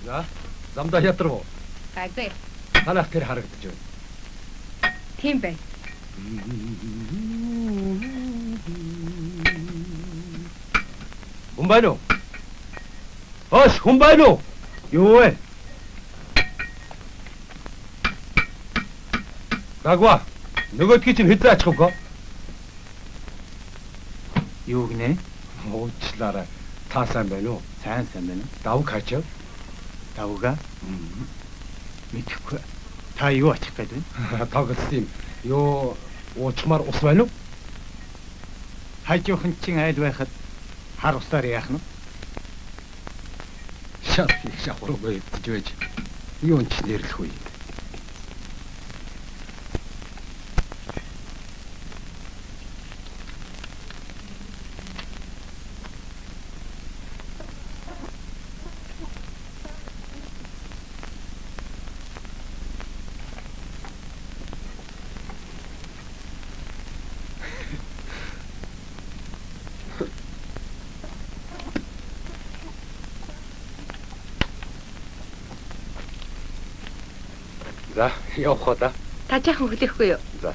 За, замдаа хятар уу? Гайгүй. Танах тэр харагдаж байна. Тийм бай. Хүн байна уу? Хөөс, хүн байна уу? Юу вэ? Дагва. Нөгөөдгий чинь хэзээ ачих вэ? Юу гинэ? Уучлаарай. Та сайн байна уу? Сайн байна. Давг хачав. Давга? Мэдхгүй. Та юу ачих гээд байна? Тоглосон юм. Юу уучмаар ус байна уу? Хажуухан чин айл байхад хар усаар яах нь? Шат их шахургүй идэж байж. Юу ч нэрлэх үе. За, явах уу та? Та жаахан хөдлөхгүй юу? За.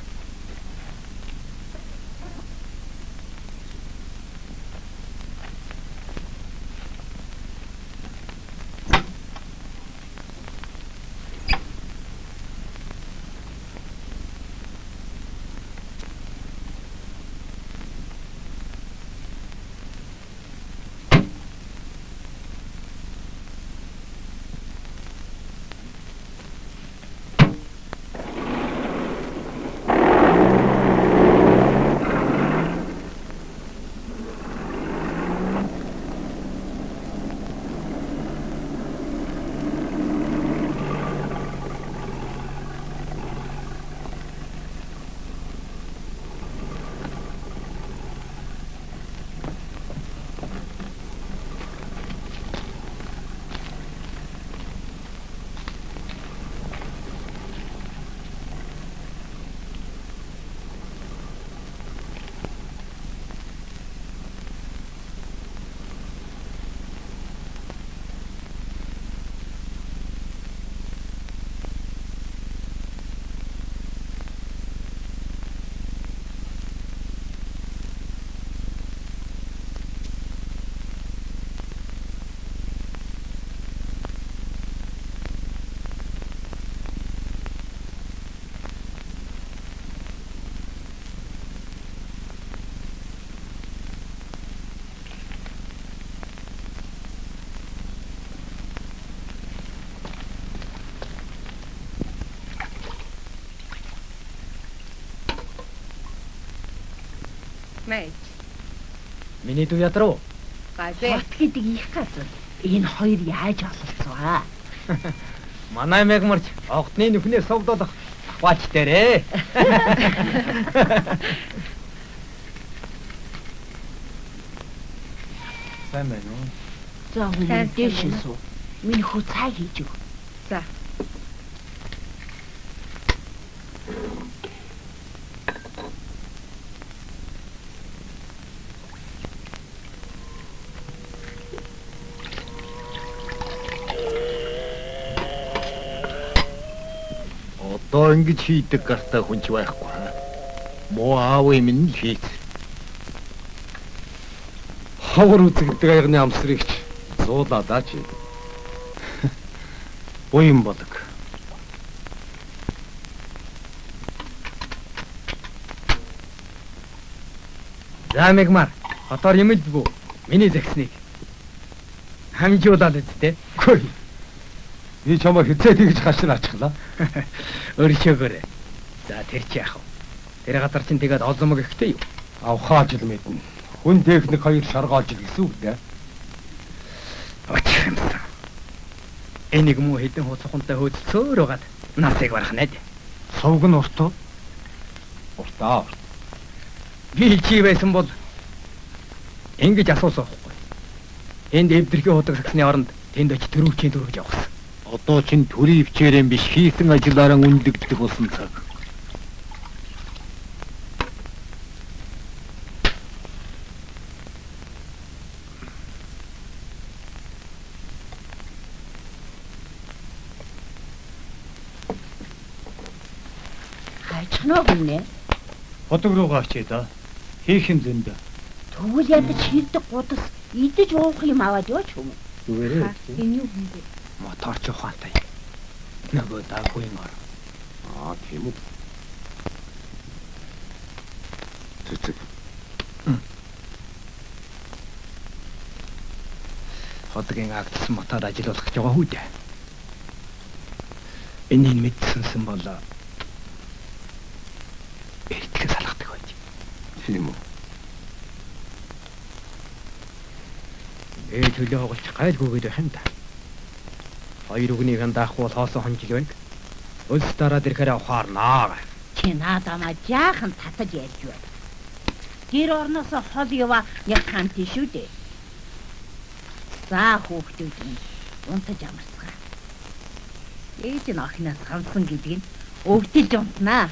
Мэй. Миний дүү ядруу. Гайгүй. Хот гэдэг их газар. Энэ хоёр яаж ололцваа? Манай мегмарч огтны нүхнээ совдоод ахваач дээрээ. Сайн байна уу? За Сайн, хүн дэш сайн. суу. Миний хүү цай хийж өг. За. Одоо ингэж хийдэг гартаа хүнч байхгүй. Муу аав юм нь хийц. Хавар үзэгдэг аягны амсрыг ч зуулаа даа чи. Буян болог. За мегмар, хотоор юм л бүү. Миний загсныг хамжуулаад үсттэй. Хөөе. Би чамаа хэзээ тэгж гашир ачглаа. Өршөөгөөрэй. За тэр чи яах вэ? Тэр газар чинь тэгээд оломог ихтэй юу? Авхааж л мэднэ. Хүн техник хоёр шаргаалж л гэсэн үг дээ. Очих юмсан. Энийг муу хэдэн хуцхунтай хөөцөөр угаад насыг барах нэд. Сувг нь уртуу. Уртаа. Би чи байсан бол ингэж асуусан байхгүй. Энд эвдэрхий худаг саксны оронд тэнд очи төрөвчийн төрөж явахсан. Одоо чин төрийн хвчээрэн биш хийсэн ажлаараа үндэгдэх болсон цаг. Очихноо гинэ. Хотог руугаа очие да. Хийх юм зөндөө. Тэгвэл ядаж хийдэг гудас идэж уух юм аваад яваач юм. Энэ юу юм бэ? Моторч ухаантай. Нөгөө даггүй юм ор. Аа тийм үү. Тэцэг. Хотгийн агтсан мотор ажиллуулах гэж байгаа хүү дээ. Энийг мэдсэнсэн бол эртгэн салгадаг байж. Тийм үү. Төлөө хоголч гайлгүйгээд байх юм да. Хоёр үгнийг даах бол хоосон хонжил байна. Өлс дараад ирэхээр ухаарнаа. Чи наадамаа жаахан татаж ярьж байна. Гэр орноос хол яваа яг хамт шүү дээ. За хүүхдүүд минь унтаж амарцгаа. Ээж нь охиноос хамсан гэдгийг өвдөлж унтнаа.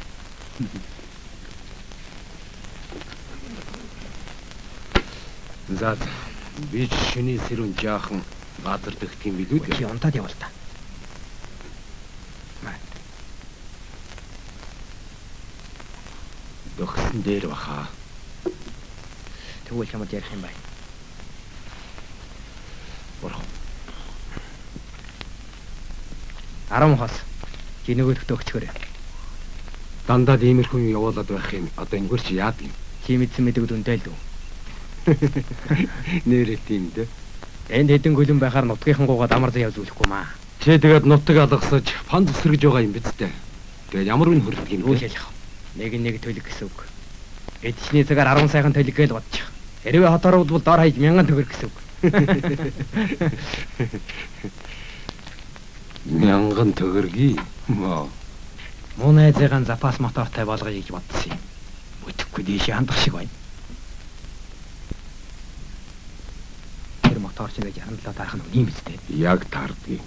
За би шиний сэрүүн жаахан газар дэх юм билүү Чи дээ. унтаад явал та. Дөхсөн дээр баха. Тэгвэл чамд ярих юм байна. Борох. 10 хос. Чи нөгөөдөгтөө өгчгөөрэй. Дандаа иймэрхүү юм явуулаад байх юм. Одоо ингэр чи яад юм. Чи мэдсэн мэдэг дүнтэй л үү? Нэрээ тийм дээ. Энд хэдэн гүлэн байхаар нутгийнхан гуугаад амар заяа зүйлэхгүй маа. Чи тэгээд нутаг алгасаж фанд өсрөж байгаа юм биз дээ. Тэгээд ямар үн хөрдөг юм Юу бэ? хэлэх вэ? Нэг төлөг гэсэн үг. Эдчний цагаар 10 сайхан төлөг гээл бодчих. Хэрвээ хоторууд бол дор хаяж 1000 төгрөг гэсэн үг. 1000 төгрөгийг. Муу найзыгаан запас мотортой болгоё гэж бодсон юм. Бүтэхгүй дээшээ хандах шиг байна. Тэр мотор чинь 67 тарах нь үгүй юм биз дээ. Яг таардгийг.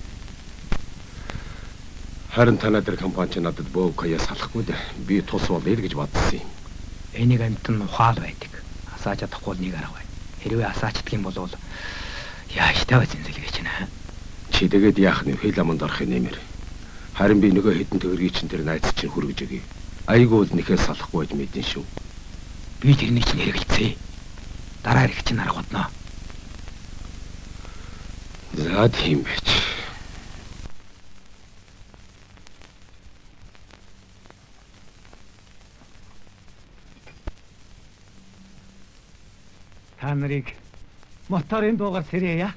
Харин танай дээр компани надад бөөкая салахгүй дээ. Би тус болъё л гэж бодсон юм. Энийг амьд нь ухаал байдаг. Асааж чадахгүй нэг арга байна. Хэрвээ асаачдаг юм бол яаш тавь зэнзэлгэж байна. Чи тэгээд яах нь хэл аманд орох нэмэр. Харин би нөгөө хэдэн төгрөгийг чинь тэр найз чинь хүргэж өгье. Айгуул нэхээ салахгүй байж мэдэн шүү. Би тэрнийг чинь хэрэгэлцээ. Дараа ирэх чинь арга бодноо. За тийм байж. Та нарыг моторын дуугаар сэрээя.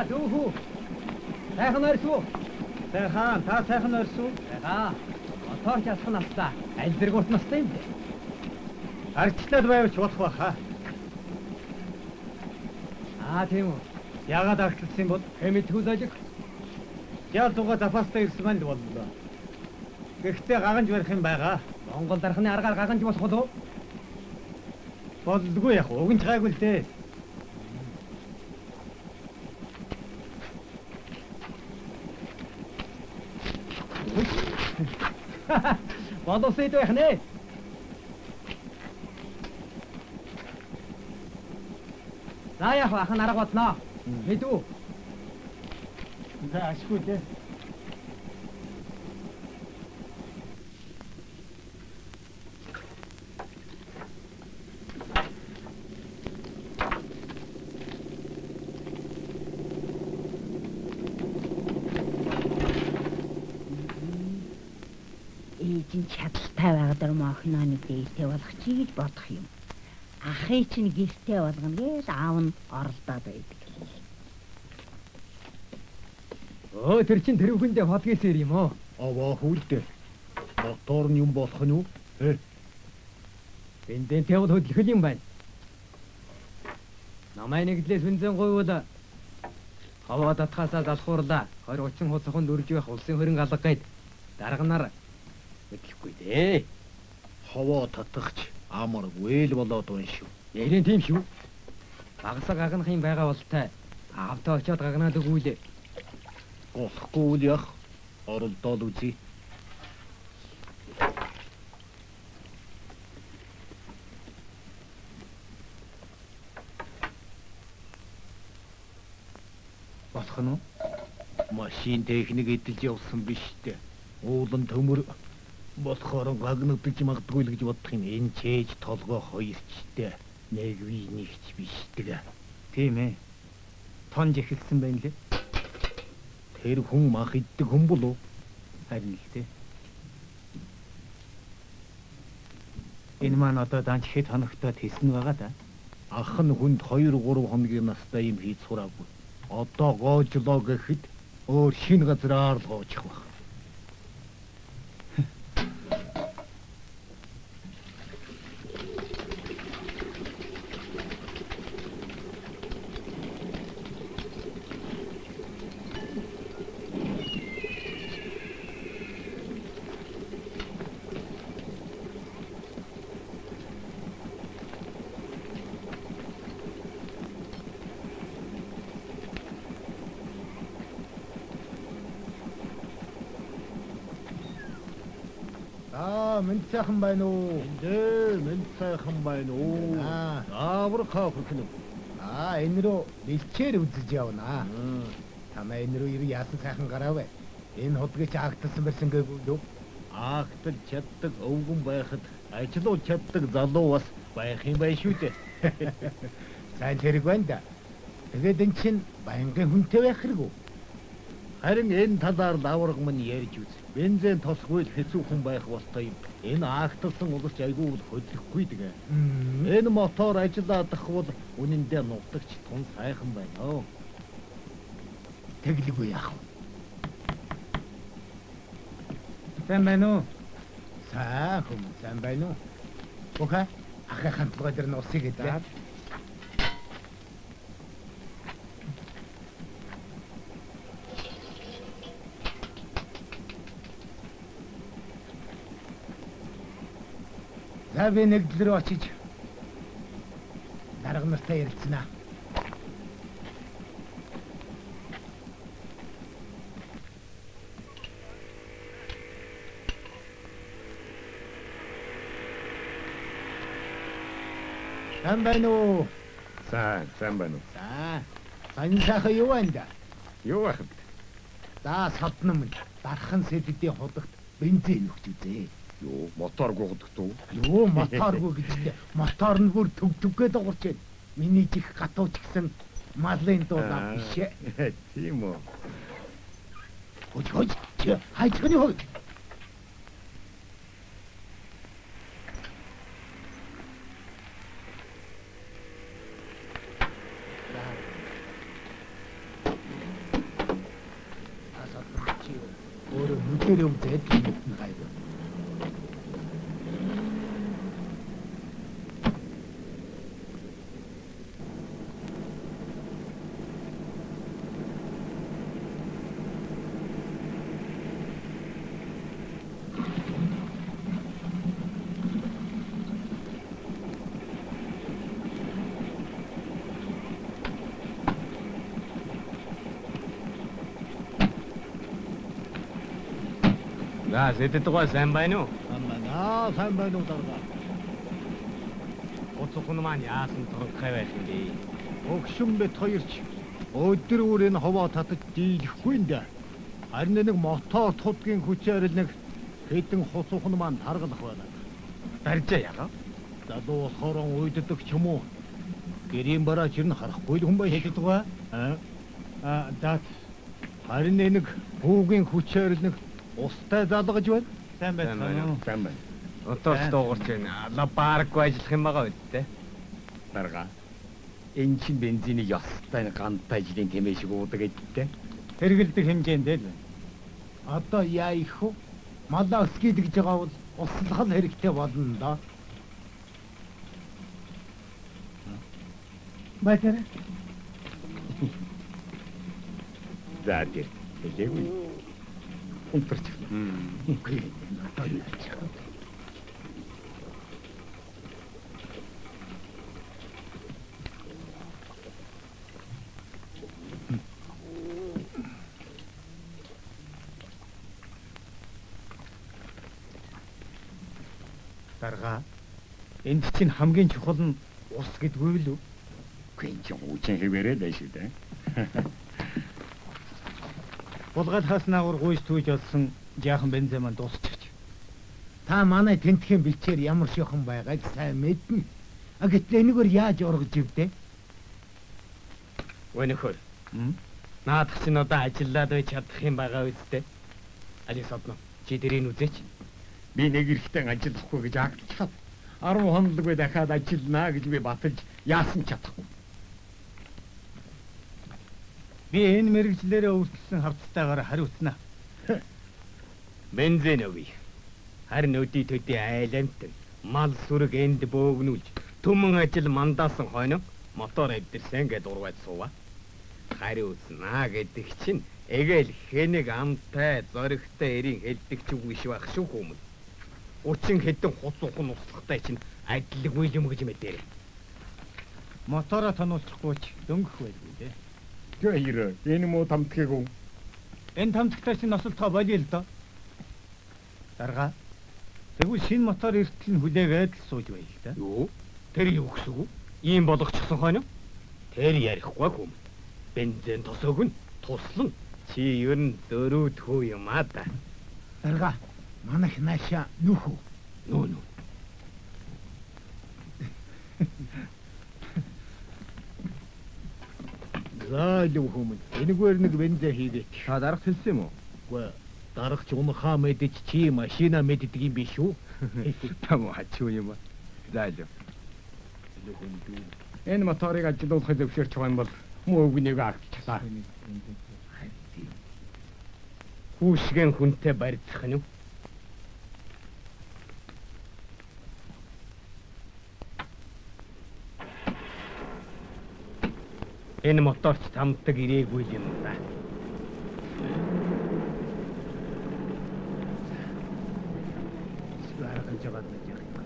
Дүүхүү. Сайхан орсуу. Сайхан, та сайхан орсуу. Сайхан. Моторч асах нь автаа. Аль зэргүүрт настай юм бэ? Арчлаад байвч болох баха. Тийм үү. Яагаад арчлсан юм бол? Хэмэдгүй золиг. Ял дуга запастай ирсэн манд боллоо. Гэхдээ гаганж барих юм байгаа. Монгол дархны аргаар гаганж болох болов? Болдгүй яг уган чагаагүй л дээ. Боловсэй байх нэ. За яах вэ? Ахын арга бодлоо. Мэдв. За ашгүй дээ. Ээжийн чадaltaй байгадар мохноны дээлтэй болох чи гэж бодох юм. Ахыг чинь гэртээ болгоно гэж аав нь оролдоод байдаг. Тэр чин тэрүүхэндээ холгийсээр юм оо. Аваа хүлдэ. Мотор нь юм болох нь юу? Бензин тавил хөдөлгөл юм байна. Намайг нэглээс бензин гойвол хаваа татхасаа залхуурлаа. 20-30 хуцахын өрж байх улсын хөрөнгө алга гээд дарганаар мэдлэхгүй дээ. Хаваа татахч амар үйл болоод байна шүү. Ярин тийм шүү. Багасаа гагнах юм байгаа болтой. Аавтаа очиод гагнаад өгүүлээ. Болохгүй үл яах? Оролдоод үзье. Болох нь уу? Машин техник эдэлж явсан биш дээ. Уулан төмөр болохоор гагнагдаж магадгүй л гэж бодох юм. Энэ чээж толгой хоёрчтэй. Нэг ви нэгч биш дээ. Тийм ээ. Тонж ихэлсэн байна лээ. Тэр хүн мах иддэг хүн болов. Харин л дээ. Энэ маань одоо данч хэд хоногтой тесэн байгаа да. Ах нь хүнд 2-3 хоногийн настай юм хийж сураагүй. Одоо гоожлоо гэхэд өөр шинэ газраар л гоочих баг. Мэнд сайхан байна уу? Эндээ мэнд сайхан байна уу? Заавар хаах хүн. Энэ рүү бэлчээр үзэж явна. Тамаа энэ рүү ир яасан сайхан гараавэ. Энэ худгийч агтсан байсан гэвэл юу? Агтал чаддаг өвгөн байхад ажиллуу чаддаг залуу бас байх юм байна шүү дээ. Сайн тэрэг байна да. Тэгээд эн чинь баянгын хүнтэй байх хэрэггүй. Харин энэ талаар лавраг мань ярьж үз. Бензин тосгүй л хэцүүхэн байх болтой юм. Энэ агтсан улс айгүй хөдлөхгүй дэгэ. Энэ мотор ажиллаадах бол үнэндээ нутагч тун сайхан байна. Тэглэгүй яах вэ? Сайн байна уу? Сайн байна уу? Окей. Ахаа хандлага дээр нь усыг идэв. За би нэгдэл рүү очиж дарга нартай ярилцсанаа. Сайн байна уу? Сайн байна уу? Сайн сайхан юу байна да? Юу байх вэ? За содном дархан сэдвийн худагт бензин өгч үзээ. Юу, мотор гуйдаг дүү? Юу, моторгүй гэжтэй. Мотор нь бүр төгтөггээд дуурч байна. Миний чих гатууч гэсэн малын дуулаа биш ээ. Тийм үү? Хoj, хайчганы хoj. Өөрөө нүдэрээ үзээд мэднэ гайв. За, сэддэггүй сайн байна уу? Сайн байна уу дарга? Уцхан маань яасан турхай байх юм бэ? Өгшин бит хоёрч өдөр бүр энэ ховоо татаж дийлэхгүй юм да. Харин нэг мотор тутгийн хүчээр л нэг хэдэн хуцуухан маань таргалах байна. Барьжаа ягаа. Залуу болохоор уйддаг ч юм уу? Гэрийн бараа чирн харахгүй л хүн бай хэлдэг ба. За харин нэг хүүгийн хүчээр л нэг устай залгаж байна. Сайн байна. Сайн байна. Отоос дуугарч байна. Лабаргүй ажиллах юм байгаа үстэй. Дарга. Энэ чинь бензиний ёстой гантай жилийн тэмээ шиг уудаг гэдэгтэй. Хэрэгэлдэг хэмжээндээ л байна. Одоо яа их вэ? Малаа өсгийдэж байгаа бол услах хэрэгтэй болно да. Байтер. За тэр хэлээгүй. Унтарч. Дарга. Энд чинь хамгийн чухал нь ус гэдгүй л үү? Үгүй чинь үучин хэвээрээ дай шүү дээ. Булгал хаснаагур гүйж түүж олсон жаахан бензин маань дуусчихж. Та манай тентхийн бичээр ямар шохон байгааг сайн мэднэ. Гэтэл энэгээр яаж ургаж ивдэ? Өнөхөр. Наадах чинь одоо ажиллаад байж чадах юм байгаа үстэй. Алис одно. Чи дэрийн үзээч. Би нэг эрэхтэн ажиллахгүй гэж агтчихад 10 хоног дахиад ажиллана гэж би баталж яасан чадахгүй. Би энэ мэрэгчлэрээ өвчлсөн хавцтайгаар хариуцна. Бензин өвий. Харин өдий төдий айламт мал сүрэг энд бөөгнүүлж түмэн ажил мандаасан хойно мотор эвдэрсэн гэд урваад суува. Хариуцна гэдэг чинь эгээл хэнэг амтай зоригтой эрийн хэлдэг ч үгүй биш байх шүү хүмүүс. Учин хэдэн хуцуухан услахтай чинь адилгүй юм гэж мэдээ. Мотороо тонуулчихгүй ч дөнгөх байлгүй дээ. Тэр энэ муу тамтгийг үү? Энэ тамтгтай чинь носолтгоо болиё л доо. Дарга. Тэгвэл шинэ мотор эртэл нь хүлээгээд л сууж байя л да. Юу? Тэр юу гэсэн үг? Ийм болгочихсон хойно? Тэр ярихгүй хүм. Бензин тосоог нь туслан чи ер нь дөрөвдхүү юм аа да. Дарга. Манайх нааша нүхүү. Нүү. За л хүмүүс. Энэгээр нэг бензин хийгээч. Та дарга хэлсэн юм уу? Үгүй. Даргач унахаа мэдэж чи машина мэддэг юм биш үү? Там хачуу юм аа. За л. Энэ моторыг ажилуулахыг зөвшөөрч байгаа юм бол муу үгнийг агтчихлаа. Хүүшгэн хүнтэй барьцах нь. Энэ моторч тамтаг ирээгүй юм да. Гаргаж яваад байж яах юм бэ?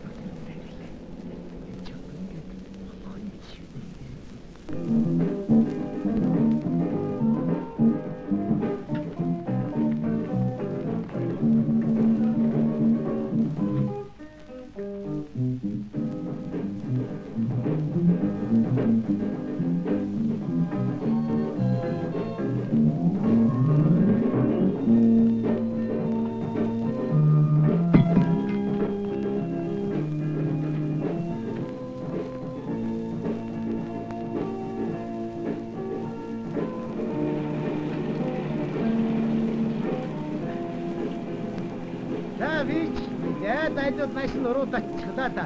Дайдад машин ороод оччихлаа да.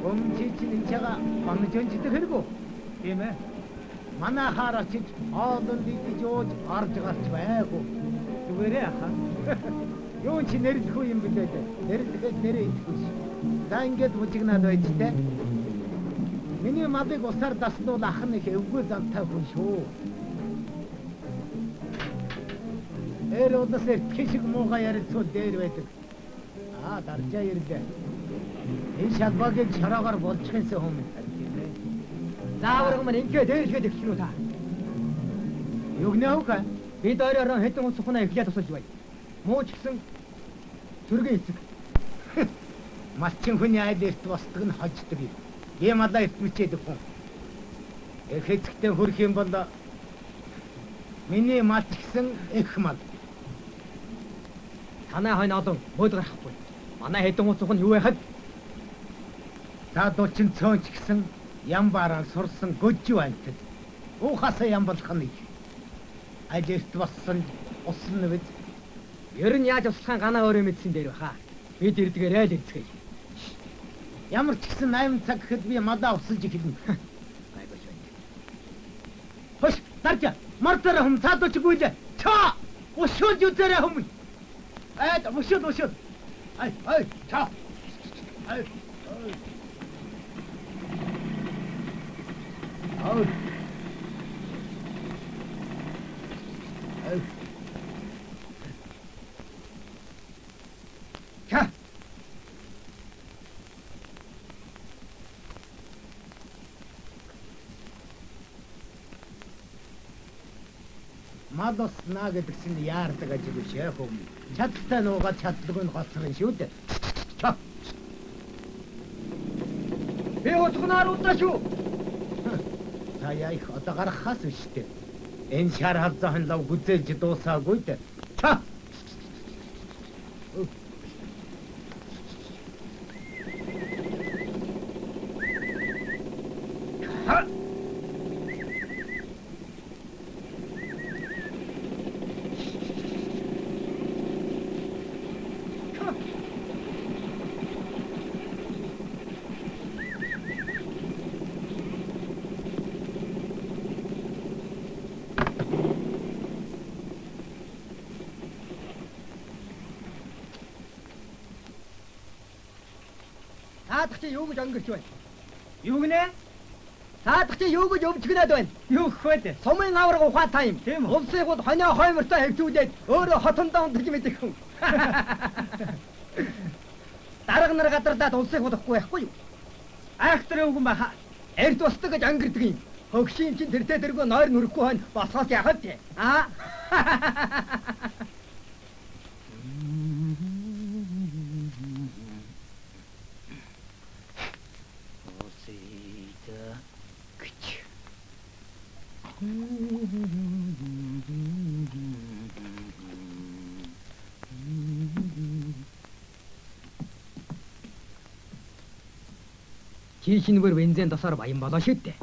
Өмчи чинь энэ чага бангаж өнжидэг хэрэггүй. Тийм ээ. Манай хаар очиж оолон дийж ууж орж гарч байгаагүй. Зүгээрээ хаа. Юу чи нэрлэхгүй юм билээ дээ. Нэрлэхэд нэрээ идэхгүй ш. За ингээд мужигнаад байж тээ. Миний малыг усаар даснуул ах нь их эвгүй зантай хүн шүү. Удаас эртхийг муугаа ярилцвал дээр байдаг. Даржаа ирлээ. Энэ шалбагийн шараагаар болчихсон юм. Заавар юм ингээ дээрлэхэд эхлэнүү та. Юу гэнэ? Бид оройроо хэдэн ус ухнаа эхлээд тусалж бай. Муу ч гэсэн сүргэн эцэг. Малчин хүний айл эрт босдог нь хождог юм. Ийм алаа эрт мичээдэг хүн. Эх эцэгтэй хүрэх юм бол миний мал гэсэн их мал. Танай хойно олон мод гарахгүй. Манай хэдэн уцх нь юу яхад? Та дучин цөөнч гэсэн ям бараан сурсан гөжжүү антд. Уухасаа ям болох нь. Алерт болсон усан нэвд. Ер нь яаж услахын ганаа өөрөө мэдсэн дээр баха. Бид ирдгээр айл ирцгээе. Ямар ч гэсэн 8 цаг гэхэд би мадаа усалж эхэлнэ. Айгууч байна. Хош, даржа. Мартара хүм цаадууч гүйлээ. Чаа! Ушууд үзээрэй хүм. Ушууд. Ай, чаа. Ай. Чаа. Мадос наа гэдгсэн яардаг ажил биш яах вэ? Чадтай нуугаад чаддаггүй нь гоцрон шүү дээ. Чаа. Би утганаар удаа шүү. Та яих одоо гарахаас биш дээ. Энэ шар хавзаахан лав гүзээлж дуусаагүй дээ. Чаа. Таадах чи юу гэж өнгөрч байна? Юу гинэ? Таадах чи юу гэж өвчгнээд байна? Юу хвээд? Сумын авраг ухаатаа юм. Тийм үү? Улсын хот хонио хоймортой хэвтүүлээд өөрөө хотондоо унтаж мэдэх хүн. Дарга нар гадарлаад улсын хот ахгүй байхгүй юу? Айхтар өвгөн баха. Эрт босдог гэж өнгөрдөг юм. Хөгшийн чин тэртээ тэргүй нойр нүрэхгүй хойно босгоос яхав тий. Аа. Чи шинээр бензин тосоор баян болоо шүү дээ.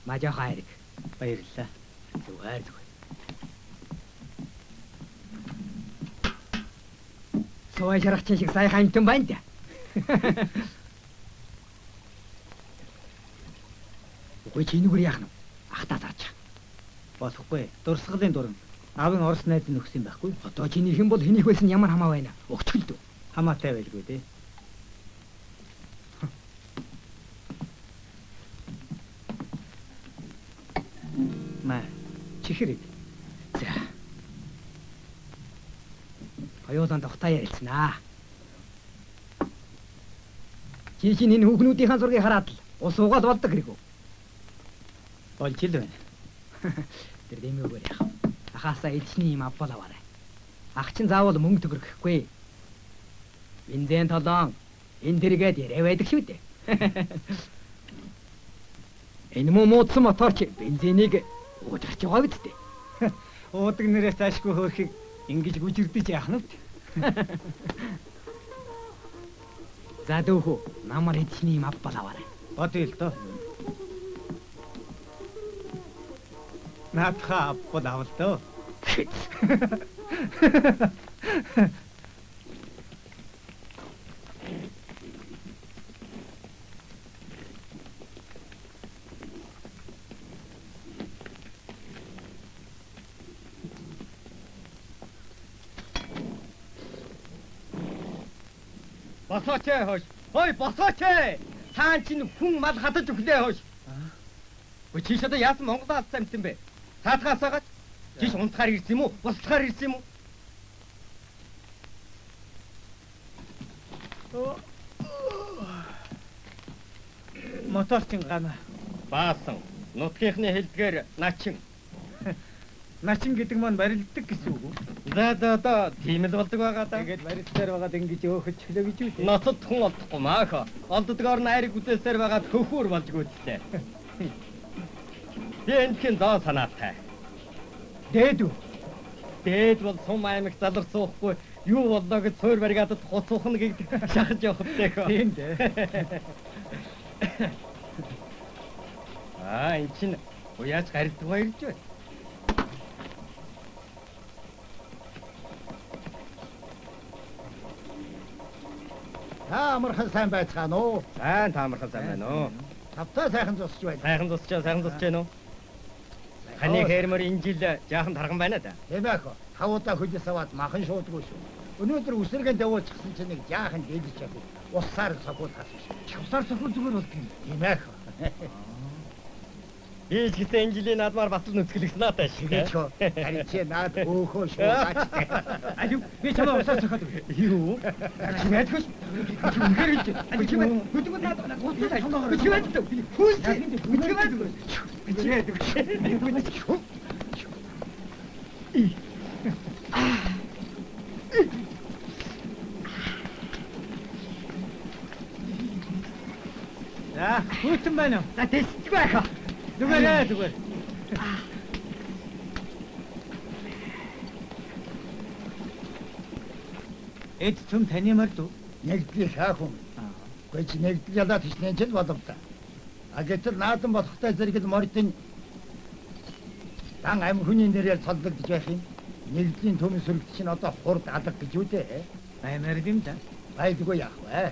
Мажаа хайрыг. Баярлалаа. Зүгээр. Сой жаргач шиг сайхан амтан байна да. Үгүй чи нүгэр яах нь? Ахтаа зарч. Болохгүй. Дурсгалын дуран. Аавын орос найз нь өгсөн байхгүй. Одоо чиний хэн бол хэнийх байсан ямар хамаа байна? Өгчгөл дөө. Хамаатай байлгүй дээ. Маа, чихэрэг. За. Хоёулаа тогтоо ярилцсанаа. Чи чинь энэ хүүхнүүдийн зургийг хараад л ус угаал болдог хэрэг үү? Болж ил байна. Тэр дэмээгөр яах. Ахаасаа элчний юм авбал аваарай. Ах чинь заавал мөнгө төгрөхгүй. Бензин толон энэ дэргээд яриа байдаг шүү дээ. Энэ муутсан моторч бензинийг уударч байгаа биз дээ. Уудаг нэрээс ашгүй хөөрхийг ингэж гүжирдэж яах нь вэ? За дөөхөө намар элчний юм авбал аваарай. Бодъё л доо. Наатха авбал авал доо. Босооч хойш. Хой босооч. Цаан чинь хүн мал хатаж өглөө хойш. Чи шатаа яасан Монгол алдсан юм бэ? Цаатгаасаагач. Чи унтахаар ирсэн юм уу? Бослохоор ирсэн юм уу? Моторчин гана. Баасан. Нутгийнхны хэлдгээр начин. Начин гэдэг маань барилддаг гэсэн үг үү? За тийм л болдог байгаа да. Тэгээд барилдаар байгаад ингэж өөхөж чөлөө гэж үү? Ноцод хүн олдохгүй мааха. Олддогоор найрыг үдээсээр байгаад хөхөр болж гүйцлээ. Би эндхийн зоо санаатай. Дээд үү? Дээд бол сум аймаг залар суухгүй юу боллоо гэж суур баригадад хуцуухна гэдэг шахаж явахтай хөө. Тийм дээ. Энэ чинь уяаж гардаг ирж байна. Амархан сайн байцгаана уу? Сайн таамархан сайн байна уу? Тавтаа сайхан зусч байна. Сайхан зусч байна уу? Ханы хэрмэр энэ жил жаахан тархан байна да. Тийм ээ хөө. Тавуудаа хөлөөс аваад махан шуудгүй шүү. Өнөөдөр үсрэгэнд явуулчихсан чинь нэг жаахан дээлж явах. Усаар сохиулах шүү. Усаар сохиул зүгээр болт юм. Тийм ээ хөө. Би ч гэсэн энэ жилийн наадмаар бас л нүцгэлэгс наадаа шүү. Тэгээд хөө. Харин чи наад өөхөө шүү. Аюу би чамаа усаар сохиул. Юу? Чи мэдгүй шүү. Үнэхээр л чи хөдөлгөөн наадмаар гуйтай. Чи мэддэг. Хөөс. Чи мэддэг. Чи мэддэг. За, хүйтэн байна уу? За тэсч байх. Зүгээр. Эд цөм таны мард уу? Нэгдлийн хаах юм. Гэхдээ чи нэгдэл ялаад хичнээн ч болов та. А гэтэл наадан болохтой зэрэг л мордын дан амь хүний нэрээр цоллогдож байх юм. Нэгдлийн төмөн сөрөгт чинь одоо хурд алга гэж үү дээ. Аймаар юм да. Байдгүй яах вэ?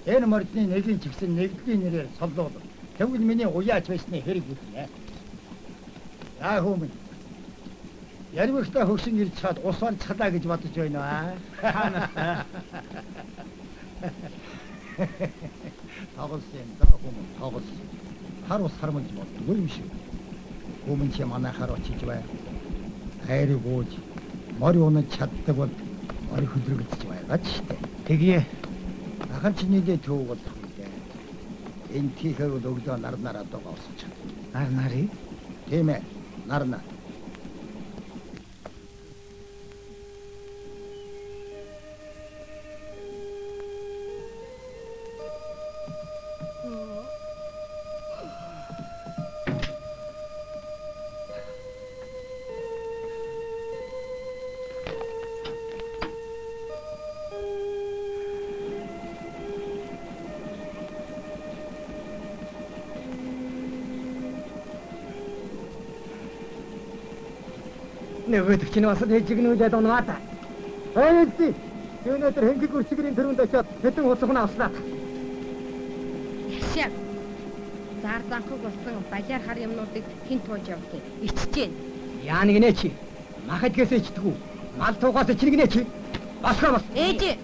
Энэ мордны нэгийн ч гэсэн нэгдлийн нэрээр цоллогдов. Тэгвэл миний уяач байсны хэрэг үтнэ. Яах юм? Ярмагтай хөгшин ирж чад ус онцглаа гэж бодож байна аа. Тоглосон даа хүмүүс тоглос. Хар ус хармаж болдгүй юм шиг. Өмнө чи манайхаар очиж бай. Хайрыг ууж морь унаж чаддаг бол морь хөдрөгдөж байгаа ч штэ. Тэгье. Ахын чи нийлээ төв болох юм дээ. Энэ тийхэр бол өгдөө нарнараа доо усч. Нарнарыг? Тийм ээ. Нарна. Нөгөөдөг чинь бас дэжигнүүлээд унаа та. Өөдөө. Өнөөдөр хэнхэг үрчгэрийн төрөнд очиод хэдэн хуцахна авснаа. Шаа. Зар занхаг болсон балиар хар юмнуудыг хин тууж явдгийг ичжээ. Яа нэгнэ чи. Махадгээс ичдэггүй. Мал туугаас ичнэгнэ чи. Басгаа бас. Ээж.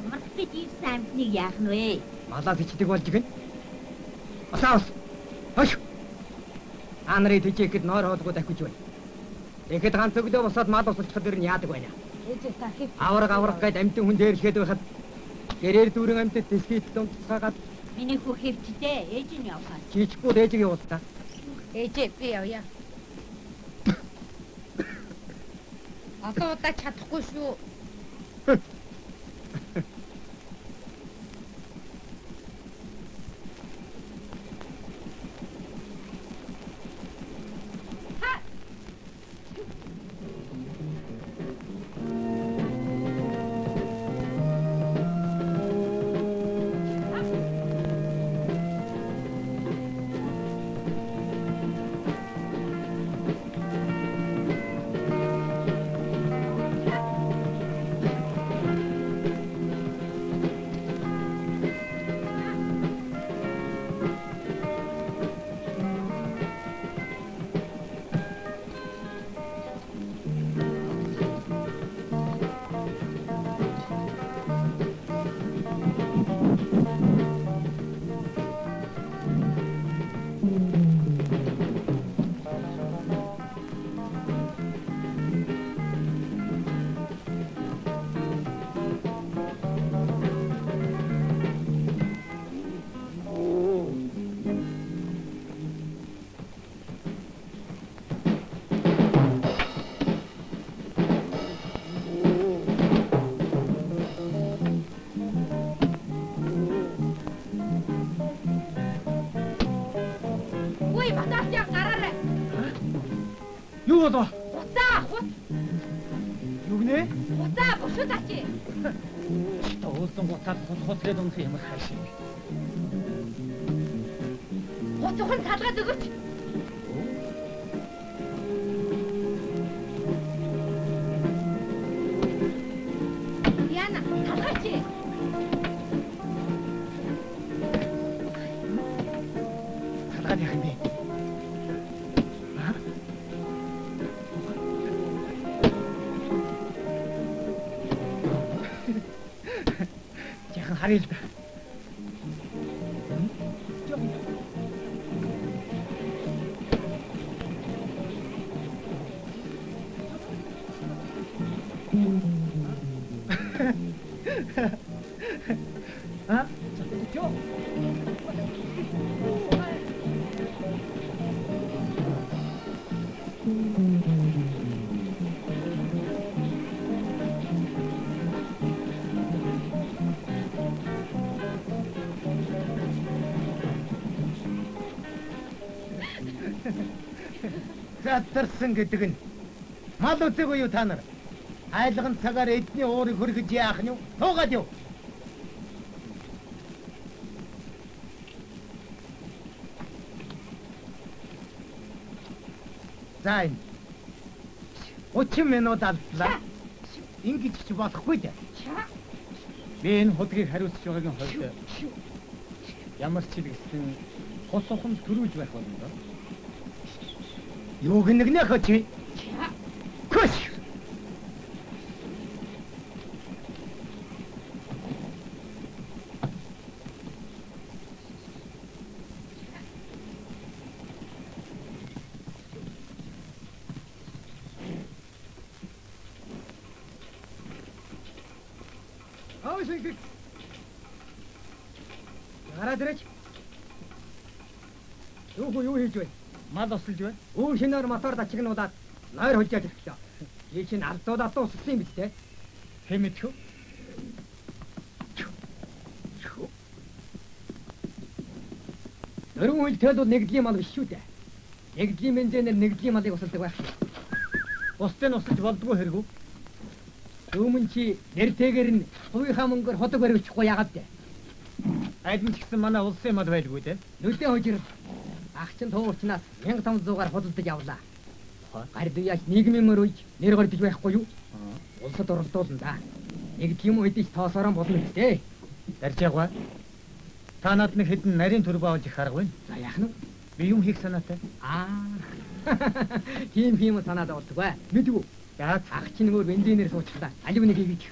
Март гэж ирсэн амтныг яах нь вэ? Малаас ичдэг болж гин. Басаа. Хош. Анрыг тэжээхэд нойр хоолгоо дахиж байна. Тэгэхэд ганц өглөө босоод мал усалчихад ирнэ яадаг байна. Ээж тахив. Авраг гээд амтын хүн дээрлэхэд байхад гэрээр дүүрэн амтд дэслээд томцгаагаад Миний хүү хэвчтэй ээж нь явхаа. чичгүүд ээжиг явуултаа. Ээж би явъя. Одоо удаа чадахгүй шүү. Юу болов? Уцаа хут. Юу гинэ? Уцаа бушуу тачи. Уулсан гутаад хотлээд унах ямар хайшиг. Хуцхан салгаад өгөөч. Яна, салгаач. Салгаад яах юм бэ? Яхан харъя л да. А? Чё? Задарсан гэдэг нь мал үзээгүй юу та нар? Айлгын цагаар эдний уурыг хөргөж яах нь юу? Туугаад юу? За энэ 30 минут алдлаа. Ингэж ч болохгүй дээ. Би энэ худгийг хариуцж байгаагийн хувьд ямар ч гэсэн хос ухамд төрүүлж байх болно доо. Юу гинэгнэ хөч? Көш. Ой шиг. Гараад ирэч. Юу хийж вэ? Мал осолж байна. Өө шинээр мотор дачигнуудаад нойр хулжаад ирлээ. Ий чинь алдуудаа дууссан юм биз дээ. Хэмэтгэв. Нөрөн үйл төлөв нэгдлийн мал биш шүү дээ. Нэгдлийн бензинээр нэгдлийн малыг усалдаг байх. Бусдыг нь усалж болдгоо хэрэггүй. Өмнө чи нэртэйгээр нь хувийнхаа мөнгөөр ходог баривчихгүй яагаад дээ. Айдын ч гэсэн манай улсын мал байлгүй дээ. Нүдэн хожир ах чин туурчнаас 1500-аар худалдаж авлаа. Гард яаж нийгмийн мөрөж нэр гордож байхгүй юу? Улсад оролдуулна да. Нэгдлийн үедээ тоосорон болно гэдэг. Дарж ягва. Та над нэг хэдэн нарийн төрөв авч их арга байна. За яах нь? Би юм хийх санаатай. Тийм санаад болтгоо. Мэдвүү. За ах чинь мөр бензинээр суучлаа. Алив нэг хийж.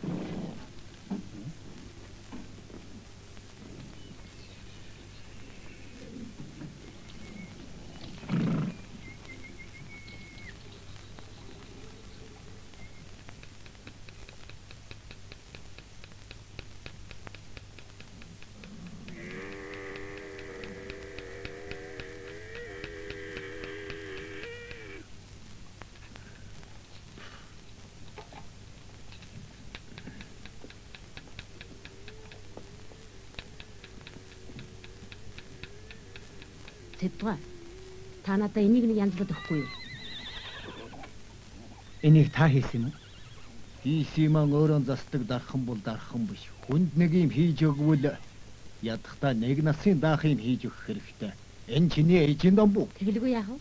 Тэдгээ. Та надад энийг нэг янзлаад өгөхгүй юу? Энийг та хийсэн юм уу? Хийсэн юм өөрөө застдаг дархан бол дархан биш. Хүнд нэг юм хийж өгвөл ядахта нэг насын даах юм хийж өгөх хэрэгтэй. Энэ чиний эжен дом бүү? Тэгэлгүй яах вэ?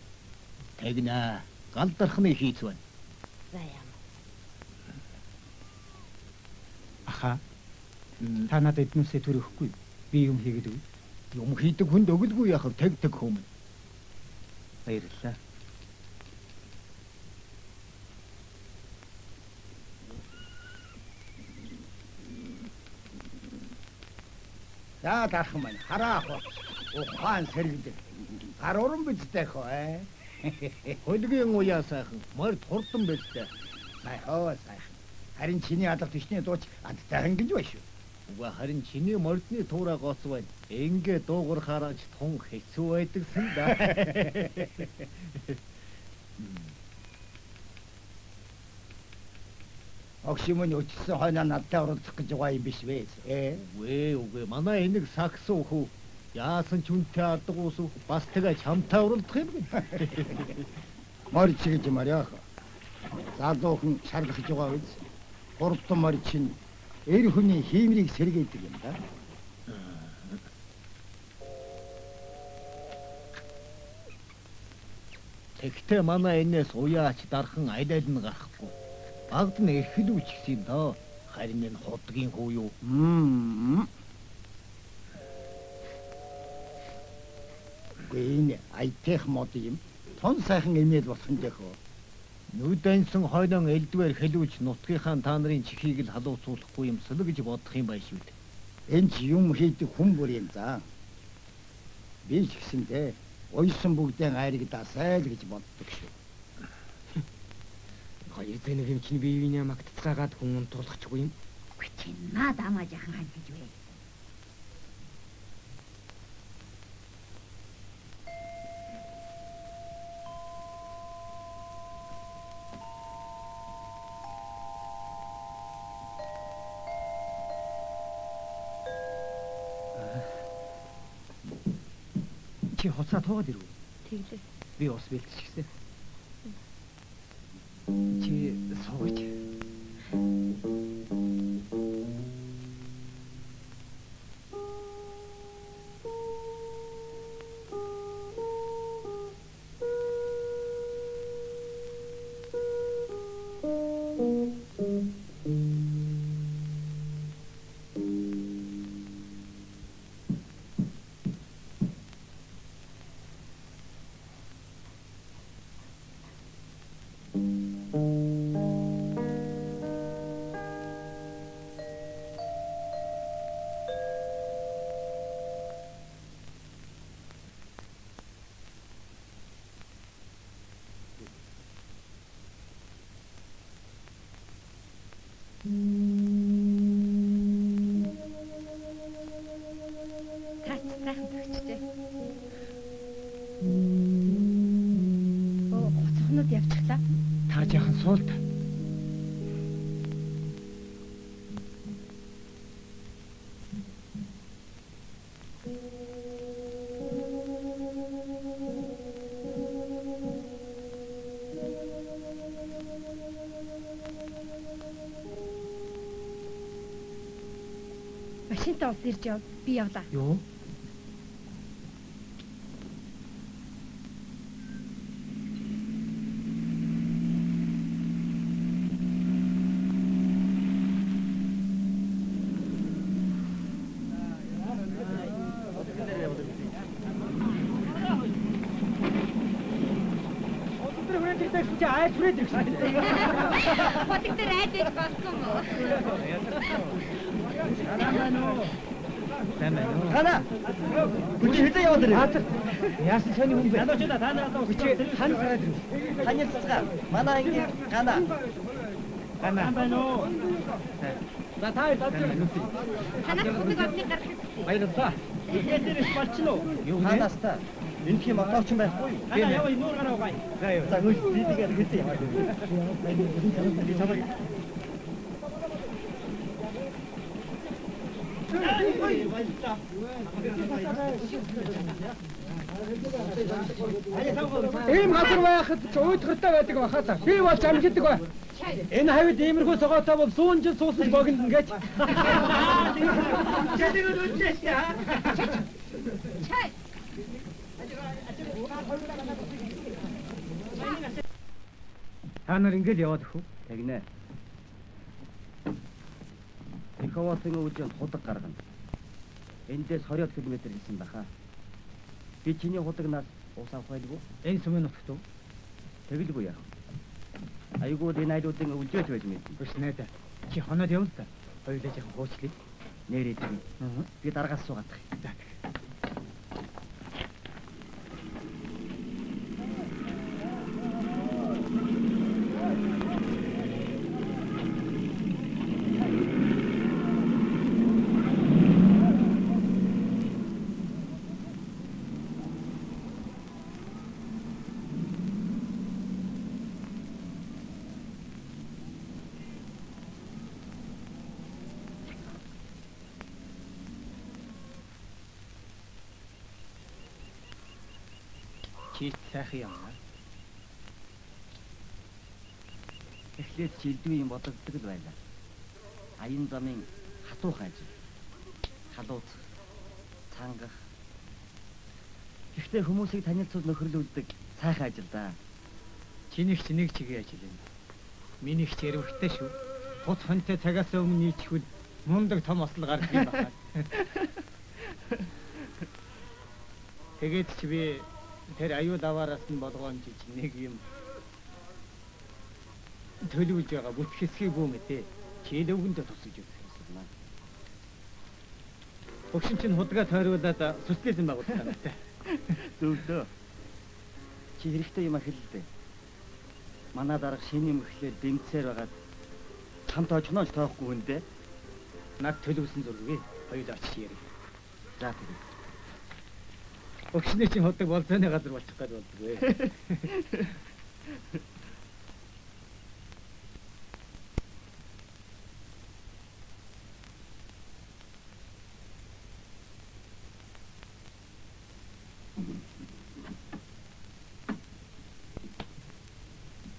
Тэгнэ. Гал дархны хийц байна. За яа. Аха. Та надад эднүсээ төрөхгүй. Би юм хийгээд өгье. Юм хийдэг хүнд өгөлгүй яхав тэг хүмүүн. Баярлалаа. За дархан маань хараах ба. Ухаан сэргдэг. Гар уран бидтэй хөө. Хөлгийн уяа сайхан, морд хурдан бэлтэй. Сайхан. Харин чиний алга тишний дууч адтай хангиж байна шүү. Уга харин чиний мордны туурай гоц байна. Ингээ дуугархаараач тун хэцүү байдагсан да. Огшимын өчсөн хойноо надтай оролцох гэж байгаа юм биш вэ? Үгүй манай энийг сакс хүү. Яасан ч үнтэй арга уус бас тэгээ чамтай оролдох юм бэ? Морч гэж маряах. Залуухан шарлахж байгаа үз. Гуравдан морч нь эр хүний хиймрийг сэргээдэг юм да. Тэгтээ манай энэс уяач дархан аль нь гарахгүй. Багд нь эрхлүүч гэсэн доо. Харин энэ худгийн хүү юу? Энэ айтех мод юм. Тон сайхан эмээл болох юм дэхөө. Нүдэнсэн хойнон элдвэр хэлүүч нутгийнхаа та нарын чихийг л халууцуулахгүй юмсэл гэж бодох юм байна шүү дээ. Энэ ч юм хийдэг хүн бүр юм за. Би ч гэсэндээ уйсан бүгдээ айрагдасай л гэж боддог шүү. Хоёр зэнийг юм чинь биевийн магтцгаагаад хүн унтруулахчгүй юм. Үгүй чи наад амаа жахан хань гэж вэ? Чи хоцаа туугаад ирв. Тэглээ. Би ус бэлтчихсэн. Чи сууж. Таач сайхан төгчтэй. Гоцхонод явчихлаа. Тар жаахан суулт. Машинтаа ус ирж яв. Би явлаа. Юу? Айж хүрээд ирсэн. Хотик дээр айж иж болсон уу? Хана. Хүч хэдэ яваад ирээ. Яасан сони хүн бэ? Танаа та нараа хүч хан сараад ирв. Ханяа цацгаа. Манай ангийн гана. Гана байна уу? За таа Танаа бүгд одны гарах. баярлалаа. Ихэдэрс болчихно уу? Юу ханаас та? Энэ юм аваач юм байхгүй юу? Хана яваа нуур гараа угаая. За хөөс дийдгээд хэвтээ яваад. Ийм газар байхад ч уйдгартай байдаг бахаа. Би бол амжигдаг бай. Энэ хавьд иймэрхүү согоотой бол 100 жил суусаж богино гэж. Чэдэг үдчихсэн аа. Чай. Та нар ингэж яваад өгөх үү? Тэгнэ. Эховосын өвлөнд худаг гаргана. Эндээс 20 км хэлсэн баха. Би чиний худагнаас ус авах байлгүй. Энэ сүмэн нутагт уу? Тэгэлгүй яах. Айгуу энэ айлуудын өвлжөөж байж мэд. Биш нэ. Чи хоноод явна та. Хоёулаа жоохон хуучлаа. Нэрээ тийм. Би дараагаас суугаадах. За. Чи сайхан юм аа. эхлээд ч элдв юм бодогддог л байлаа. Аян замын хатуух ажил. Халууц, цангах. Гэхдээ хүмүүсийг танилцуул нөхөрлүүлдэг сайхан ажил да. Чинийх ч нэг чигийн ажил юм. Минийх ч ярвхтай шүү. Тус хонтой цагаас өмнө нийцвэл мундаг том ослол гардаг юм байна. Тэгээд ч би тэр аюул аваараас нь болгоомж нэг юм төлөвлөж байгаа бүт хэсгийг бүү мэдээ. Чилөвгөндө тусаж үзсэн. Өгшин чинь худгаа тойруулаад социализм байгуулсан байна. Зөвлөө. Чи хэрэгтэй юм ахилдэ. Манай дарга шинэ юм эхлээд дэмцээр байгаад хамт очноож тоохгүй хүндээ. Над төлөвлөсөн зургийг хоёул очиж ярив. За тэгвэл. Өгшний чинь худаг болзооны газар болчих гээд болдгоо.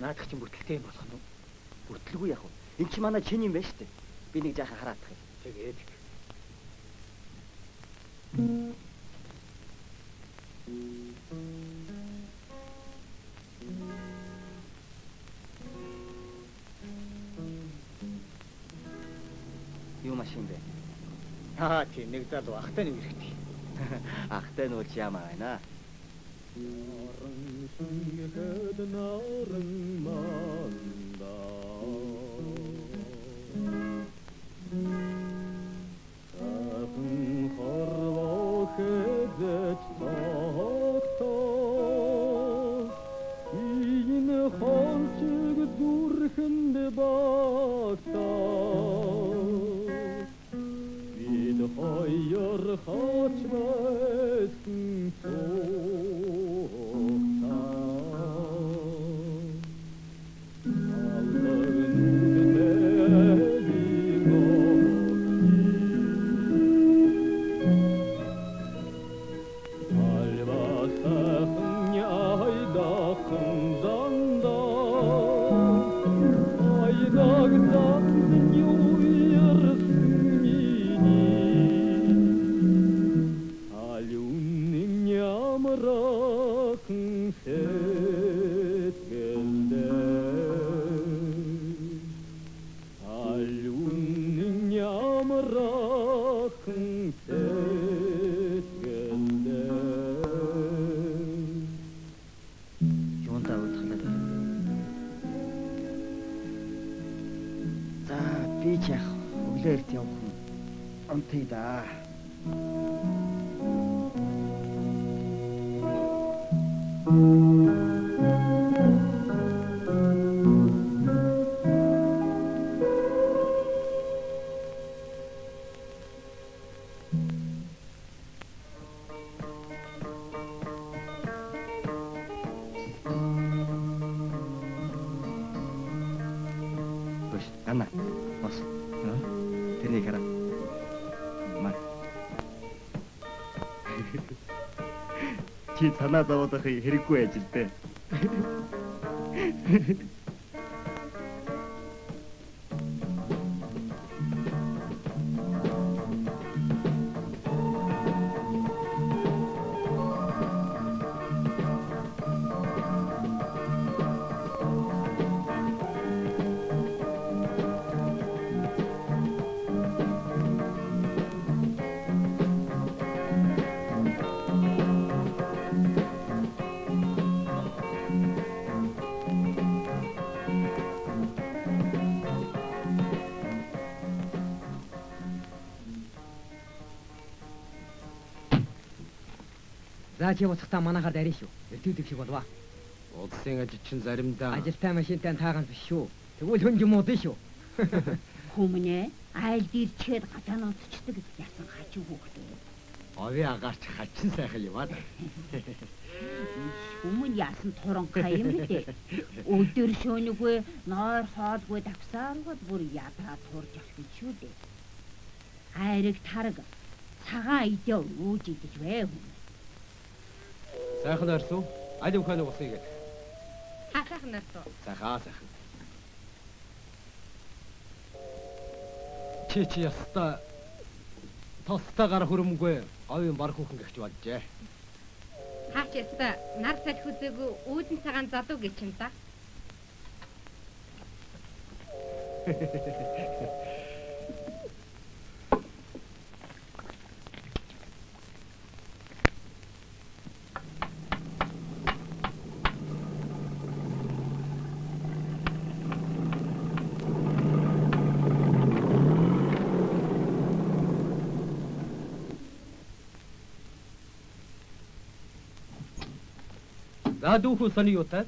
Наадах чинь бүртгэлтэй юм болох нь. Бүртгэлгүй яах вэ? Энд чи манай чин юм байна шүү дээ. Би нэг жаахан хараадах юм. Тэгээд юу машин бэ? тийм нэг залуу ахтай нэг хэрэгтэй. Ахтай нь үл ямаа байна. Анна, бос. Тэнийг хараа. Маа. Чи санаа зовоодох хэрэггүй ажил дээ. За чи буцахтаа манайхаар дарина шүү. Эртүүлэг шиг болваа. Улсын ажил чинь заримдаа Ажилтай машинтай тааганс биш шүү. Тэгвэл хүн юм уу шүү. Хүмүүнээ айл дэрчгээд гадаанаас цочдөг ясан хажиг хөөхтэй. ови агаарч хачин сайхан юм аа. Хүмүүс яасан туранхай юм бэ? Өдөр шөнөгүй, нойр хоолгүй давсааргад бүр ядраа турж авчих шүү дээ. Айрэг тараг цагаан идэ өөж идэж вэ. Сайхан орсон. Аль ухааны усыг. Хахах нарт. Сайхан сайхан. Чи ястаа тостойгоор хөрөмгүй говийн бар хүүхэн гэгч болжээ. Хаач ястаа нар салхи үзээгүй үүдэн цагаан задуу гэж юм да. За дүүхүү сони юу та?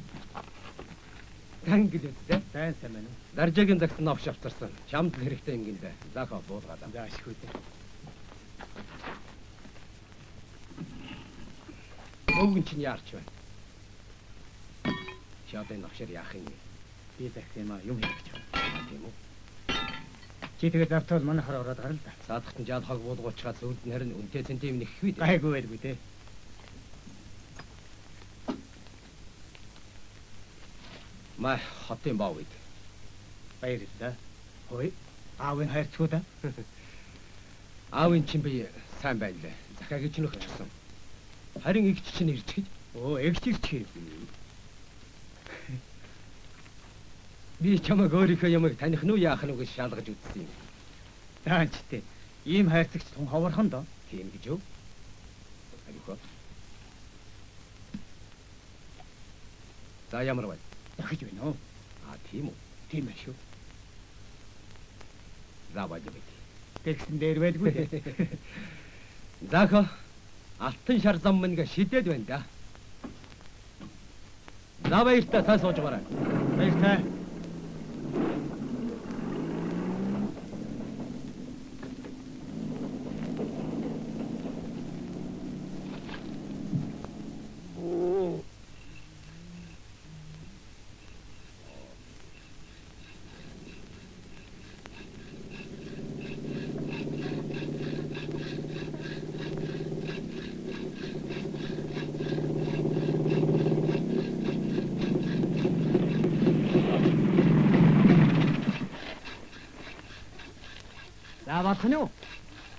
Тангилээ. Сайн сайн байна. Даржаагийн загсан авч авчирсан. Шамд хэрэгтэй юм гинэ. Заахаа буулгаад. За ашгүй дээ. Өвгөн чинь яарч байна. Шаадын навшир яах юм бэ? Би захих юм юм хийх гэж байна. Тийм үү? Чи тэгээд давтал манай хар ороод гарал да. Саадахтан жаад хог буулгуучгаад зүуд нь харин үнтэй центим нэхвээ. Гайгүй байлгүй те. Маа хотын баа үед. Баярлалаа. Хөөе. Аавын хайрцгүй да. Аавын чинь би сайн байлаа. Захаагийн чинь өгчихсэн. Харин эгч чинь ирж гэж. Оо, эгч ирж. Би чамайг өөрийнхөө ямыг таних нь уу яах нь уу гэж шалгаж үзсэн юм. Даанчтэй. Ийм хайрцагч тун ховорхон доо. Тийм гэж юу? Харин за ямар байна? Дахиж байна уу? Тийм үү? Тийм ээ шүү. За байж байт. Тэгсэн дээр байлгүй дээ. Заахаа алтан шар зам мэнгэ шидэд байна да. За баяртай та сууж гараа. Баяртай. Болох нь юу?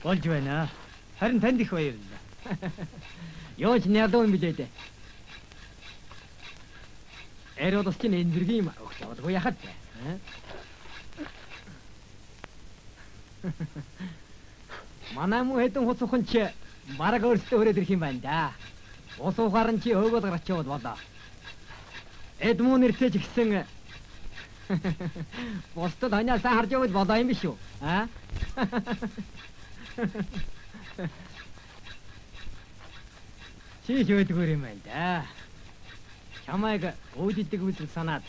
Болж байна. Харин танд их баярлалаа. Юу ч нядуу юм билээ дээ. Эродос чинь энерги юм өгч явуулгүй яхад бэ? Манай муу хэдэн хуцхан чи бараг өөрсдөө өрөөд ирэх юм байна да. Ус ухаар нь чи өөгөл гарч яваад болоо. Эдмүү нэртэй ч гисэн бостод ханиасаа харж яваад болоо юм биш үү? Чи ч өөдгөр юм байна да. Чамайг өөддөг үзэл санаад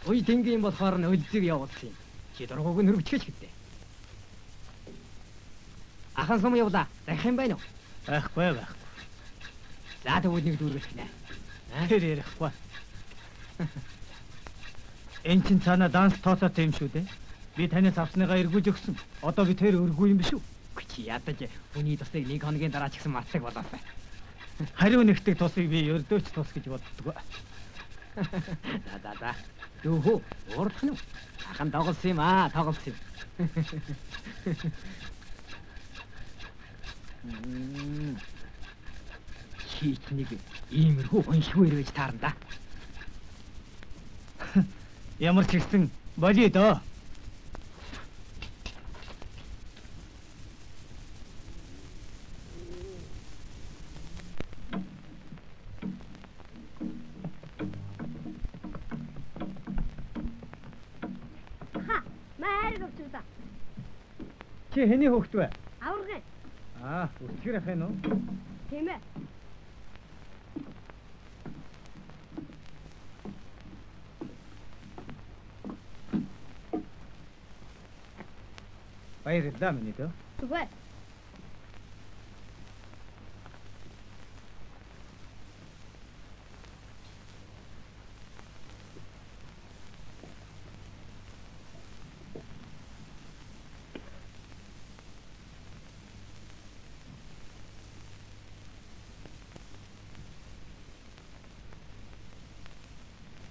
үй тэнгийн болохоор нь өлзөг явуулсан юм. Чи дургууг нь хөрвчгэж гэдэг. Ахан сум явла. Дахих юм байна уу? Байхгүй. За тэгвэл нэг дүүргэх нэ. Тэр ярихгүй. Энд чинь цаана данс тооцоотой юм шүү дээ. Би танаас авсныгаа эргүүлж өгсөн. Одоо би тэр өргөө юм биш үү? Чи ядаж хүний тусыг нэг хоногийн дараа ч гэсэн мартаг болоосай. Хариу нэгтэг тусыг би өрдөөч тус гэж боддог. За. Дүүхүү, уурдах нь. Ахан тоглосон юм тоглосон юм. Чи нэг иймэрхүү оншгүй ирвэж таарна да. Ямар ч гэсэн болио доо. Чи хэний хөвгт вэ? Аваргын. Өчгөр ах юм уу? Тийм ээ. Баярлалаа миний дөө. Зүгээр.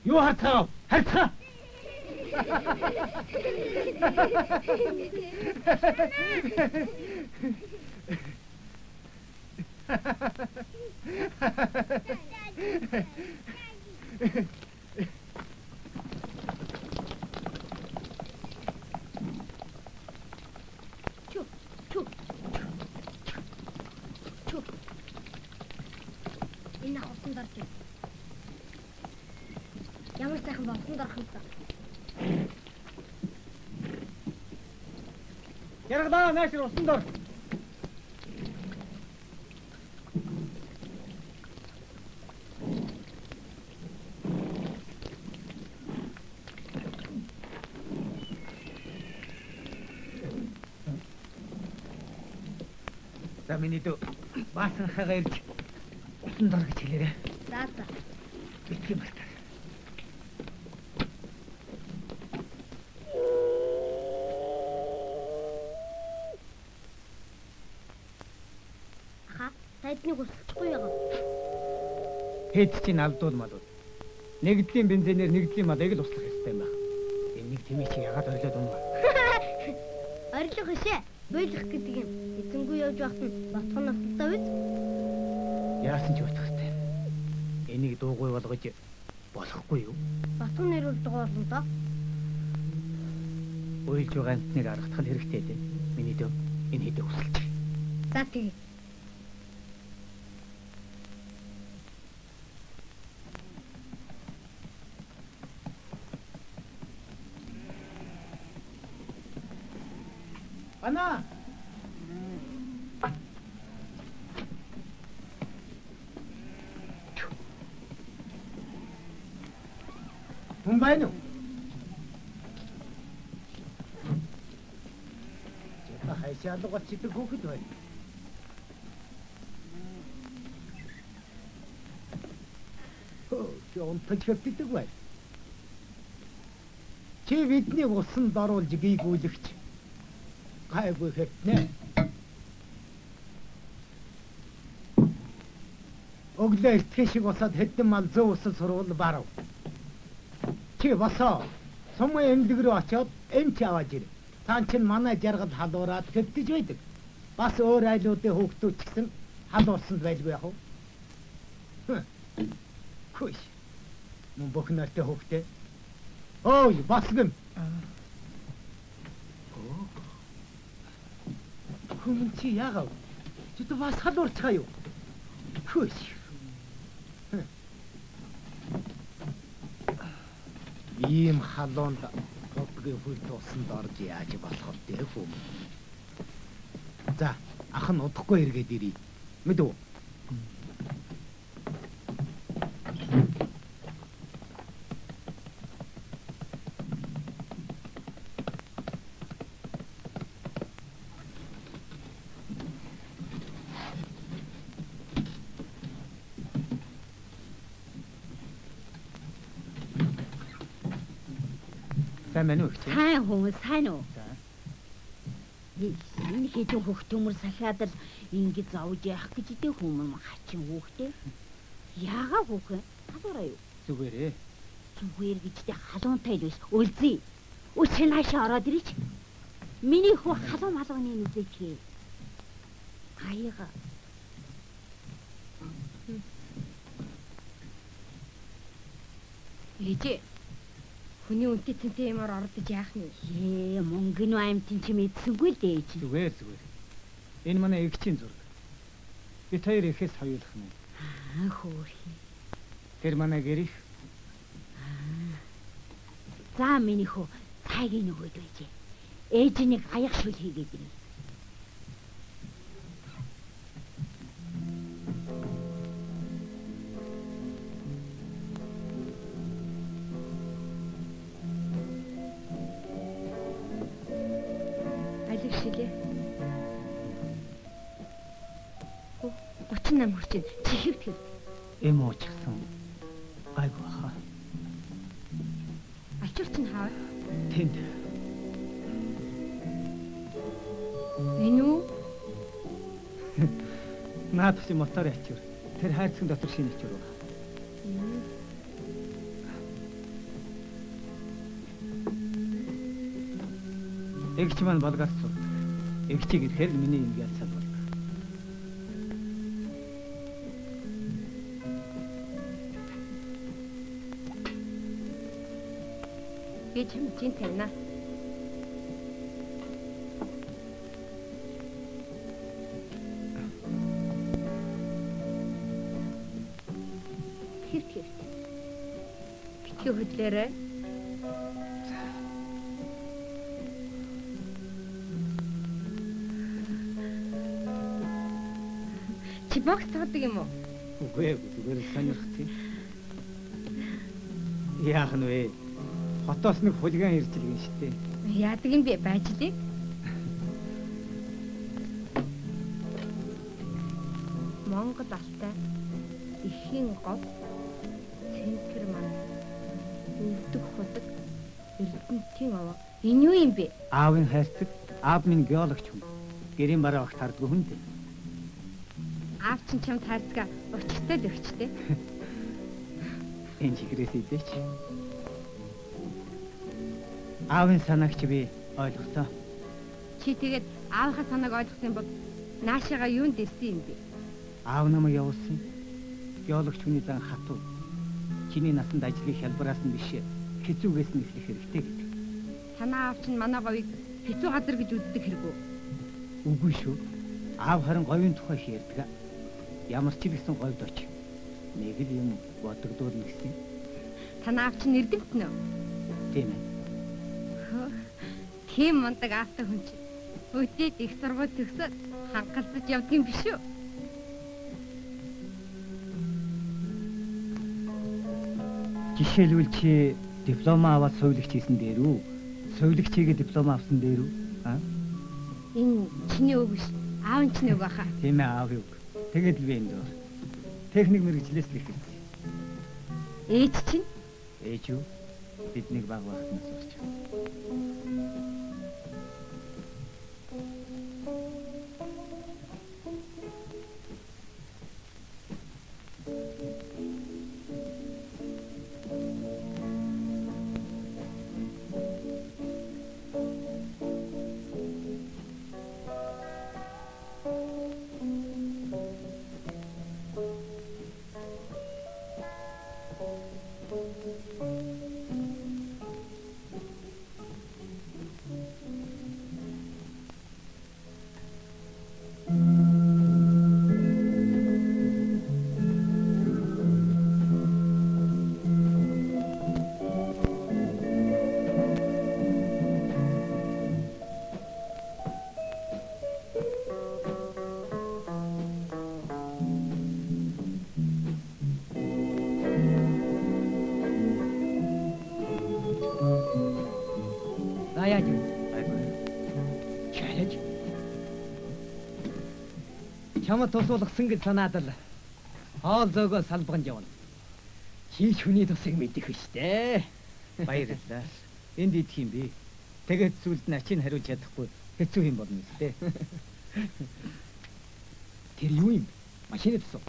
Юу харцгаа? Харцгаа. Энэ хавсан дарж байна. Ямар сайхан болсон дарах юм бэ? Яргалаа нааш усан дор. За миний дөө баасан хагаа ирж усан дор гэж хэлээрэй. За за. Битгий мартаа. Тайдныг устчихгүй яагаад? Хэд чинь алдуул малууд. Нэгдлийн бензинээр нэгдлийн малыг л услах ёстой юм байна. Энийг тэмээ чи ягаад ойлоод унаа? Орилго хэшээ. Бойлох гэдэг юм. Эзэнгүй явж байхад нь ботхон авталтаа биз? Яасан ч утгах ёстой. Энийг дуугүй болгож болохгүй юу? Ботхон нэрүүл дугуулна доо. Уйлж байгаа амтныг аргатгал хэрэгтэй дээ. Миний дөө энэ хэдэ хүсэлж. За тэгээ. Ана. Хүн байна уу? Чита хайшаалга чидэг хөөхд байна. Онтож хэвтдэг бай. Чи бидний усан даруулж гийгүүлэгч. Гайгүй хэвтнэ. Өглөө эртхэн шиг босоод хэдэн мал зөв усал сурвал барав. Чи босоо. Сум эмдэг рүү очиод эмч аваад ир. Таан чин манай жаргал халуураад хэвтэж байдаг. Бас өөр айлуудын хүүхдүүд ч гэсэн халуурсанд байлгүй яах вэ? Хөөе. Мөн бохнортой хүүхдээ. Ой, басгэн. Хүн чи яагаад? Чи то бас халуурцгаа юу? Хөөе. Ийм халуунд гопгийн хөл туусанд орж яаж болох вэ хүм? За, ах нь удахгүй эргээд ирий. Мэдв үү? Сайн байна уу их? Сайн хүмүүс сайн уу? Энэ хэдэн хөх төмөр сахиад л ингэж зовж яах гэж идэх хүмүүс хачин хүүхдээ. Яага хүүхэн? Халуураа юу? Зүгээрээ. Зүгээр гэжтэй халуунтай л биш. Үлзий. Үчи наашаа ороод ирээч. Миний хүү халуун малганы нүзээч. Аяга. Ээжээ. Хүний үнтэй тэнтэй юмар ордож яах нь вэ? Мөнгөний аймтын чи мэдсэнгүй л дээж. Зүгээр. Энэ манай эгчийн зураг. Бид хоёр ихэс хоёулах нь. Хөөрхи. Тэр манай гэрих. За миний хүү цайгийн нөгөөд байжээ. Ээжнийг аяг шүл хийгээд ирээ. Шилээ. 38 хүрчин чихэвт. Эм уучсан. Гайгүй хаа. Ачирч нь хаа? Тэнд. Энэ үү? Наад чи мотор ачир. Тэр хайрцаг дотор шинэ ачир уу? Эгч маань болгоос сур. Эгчийг ирэхээр миний ингээд салбар. Би чамд чинь тавина. Хэрэг. Битгий хөдлөөрэй. Чи бокс таадаг юм уу? Үгүй ээ, зүгээр сонирх тийм. Яах нь вэ? Хотоос нэг хулиган ирж иргэн штэ. Яадаг юм бэ? Байжлыг. Монгол алтай ихийн гов цэнхэр маань өвдөг худаг эрдэнтийн овоо. Энэ юу юм бэ? Аавын хайрцаг, аав минь геологч хүн. Гэрийн бараа огт хардгүй хүн дээ. Аав чинь чамд хайрцгаа өчтэй л өчтэй. Энэ чигрээс идэж. Аавын санааг чи би ойлгосон. Чи тэгээд аавынхаа санааг ойлгосон бол наашаага юунд ирсэн юм бэ? Аав намайг явуулсан. Геологч хүний зан хатуу. Чиний насанд ажлын хялбараас нь биш хэцүүгээс нь эхлэх хэрэгтэй гэдэг. Танаа аав чинь манай говийг хэцүү газар гэж үздэг хэрэг үү? Үгүй шүү. Аав харин говийн тухай их ярьдаг. Ямар ч гэсэн говьд оч. Нэг л юм бодогдуулна гэсэн. Танаа аав чинь эрдэмт нөө? Тийм ээ. Тийм мундаг аавтай хүн чинь өдөөд их сургууль төгсөөд хангалзаж явдаг юм биш үү? Жишээлбэл чи диплом аваад сувилагч хийсэн дээр үү? Сувилагч хийгээд диплом авсан дээр үү? Аа? Энэ чиний үг биш. Аав нь чиний үг баха. Тийм ээ, аавын үг. Тэгээд л би энд байна. Техник мэргэжлээс л ихэлсэн. Ээж чинь? Ээж юу? Биднийг баг багтнаас урч. Яаж вэ? Чалж. Чамд тусуулгасан гэж санаад л хоол зөөгөө салбганд явна. Чи хүний тусыг мэдэх штэ. Баярлалаа. Энд идэх юм бэ? Тэгээд зүйлд нь ачийг хариулж чадахгүй хэцүү юм болно үстэй. Тэр юу юм? Машины тусуу.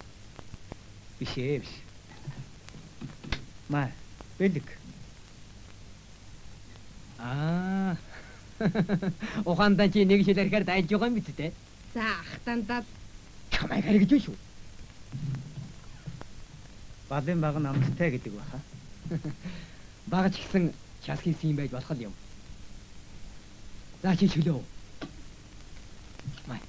Биш ээ, биш. Маа, бэлэг. Аа. Ухаандаа чи нэг шил архаар дайж байгаа юм биз дээ? За ахтандаа Чамайг харигдж шүү. Балын баг нь амттай гэдэг баха. Багч гисэн час хийсэн юм байж болох юм. За чи чөлөө. Май.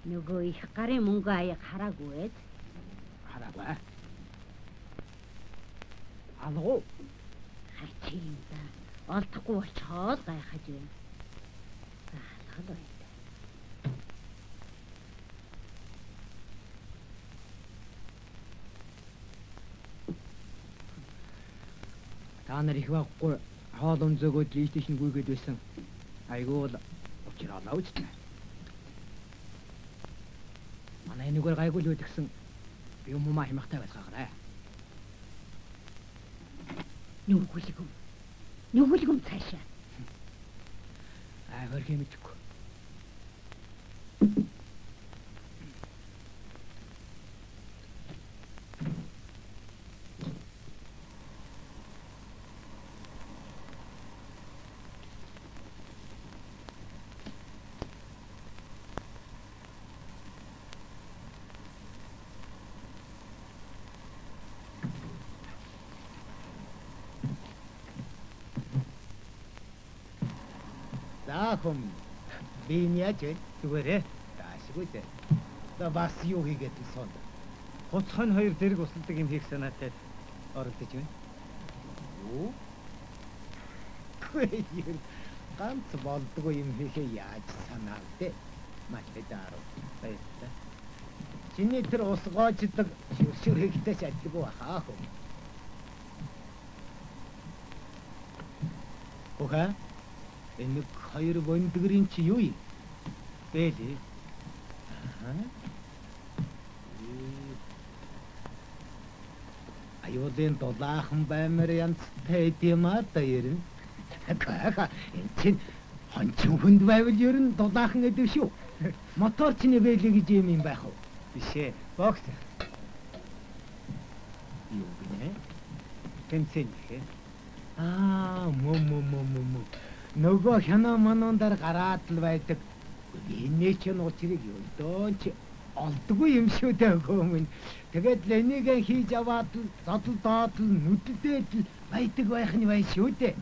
Нөгөө их гарын мөнгө аяг хараагүй ээ. Хараагүй. Алгу. Хачийн да. Олдохгүй болчоод гайхаж байна. За алгал байна. Та нар их байхгүй хоол өнзөөгөө PlayStation гүйгээд байсан. Айгуул учраа үстнэ. Манай нэгээр гайгүй л үдгсэн. Би юм маа хямхтай байцгаарай. Нүгүлгүм цаашаа. Аагаар хэмэдэхгүй. За хүм би яаж вэ? Зүгээрээ таашгүй дээ. За бас юу хийгээд сон. Хуцхан хоёр зэрэг усалдаг юм хийх санаатай оролдож байна. Юу? Хөөе. Ганц болдгоо юм хийхээ яаж санаа вэ? Мачдаар. Баярлалаа. Чиний тэр ус гоождаг шүршүр хийхтэй ч адилгүй хаа хүм. Охаа. Энэ хоёр бондгэрийн чи юу юм? Бэлээ. Аюулын дулаахан баймар янзтай юм аа та ерэн. Хаа энэ чинь хончин хүнд байвал ерэн дулаахан гэдэг шүү. Мотор чиний бэлээ гэж юм байх уу? Бишээ. Богс. Юу гинэ? Тэмцэн ихэ. Мм. Нөгөө хянаа манондар гараад л байдаг. Энэ ч нуучрыг юу дөөч олдгүй юм шүү дээ хөөмөн. Тэгээд л энийг хийж аваад л зодол доод л нүдэлдээд л байдаг байх нь бай шүү дээ.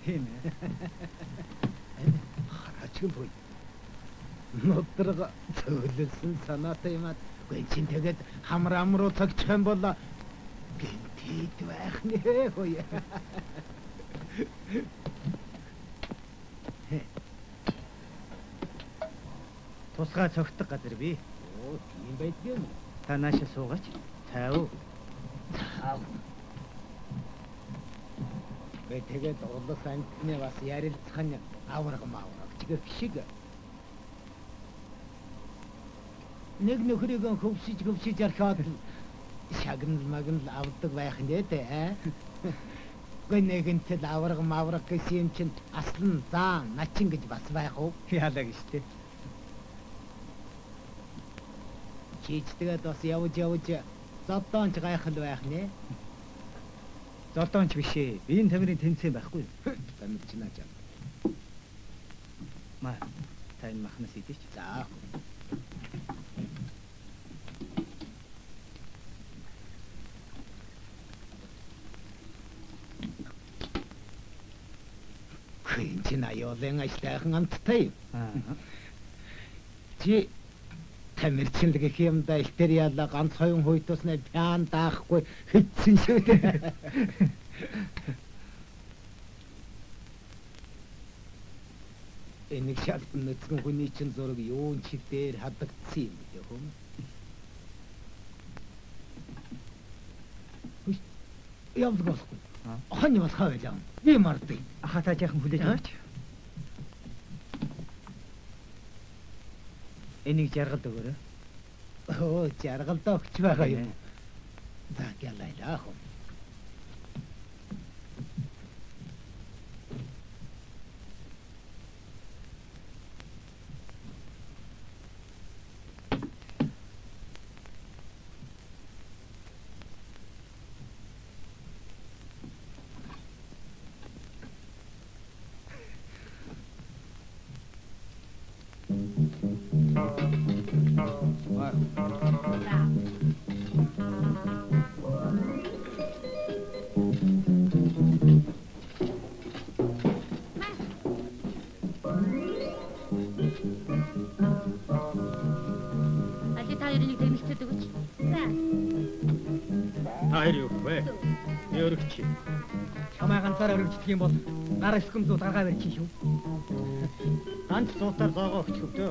Тийм ээ. Хараач юм. Нодрог цөөлсөн санаатай юм аа. Гэн чин тэгээд хамрам руу цагчих юм бол гинтэд байх нэ хөөе. Тусгай цогтөг газар би. Оо, тийм байдгийн. Та нааша суугач. Тав. Тэгээд урлас амтны бас ярилцах нь авраг чиг шиг. Нэг нөхрийг хөвсөж ярихад шагнал магнал авдаг байх нэ дээ. Гэнэгэнтэл авраг гэсэн юм чинь аслан заа начин гэж бас байх уу? Яалаа гэж тээ. Чийчтэйгээд бас явж зодоонч гайхал байх нэ. Зодоонч бишээ. Биеийн тамирын тэнцэн байхгүй. Тамир чинаач. Маа, та энэ махнаас идэж. За. Хин аюулын ажлаахан амттай юм. Чи тамирчин л гэх юм да ихтер яла ганц хоёрын хуйтуснаа пян даахгүй хэцсэн шүү дээ. Энийг шалтан нүцгэн хүний чинь зураг юун чи дээр хадагдсан юм бэ хүм. Явдаг болохгүй. Хань бас хавлаа. Би мардыг. Хатаа жаахан хүлээж аваач. Энийг жаргалд өгөөрэй. Оо, жаргалд өгч байгаа юм. За гялайлаа хөө. Өргөжлөх юм бол гар эсгэмзүүд гаргаа барьж шүү. Ганц суутаар зоогоо өчгөвдөө.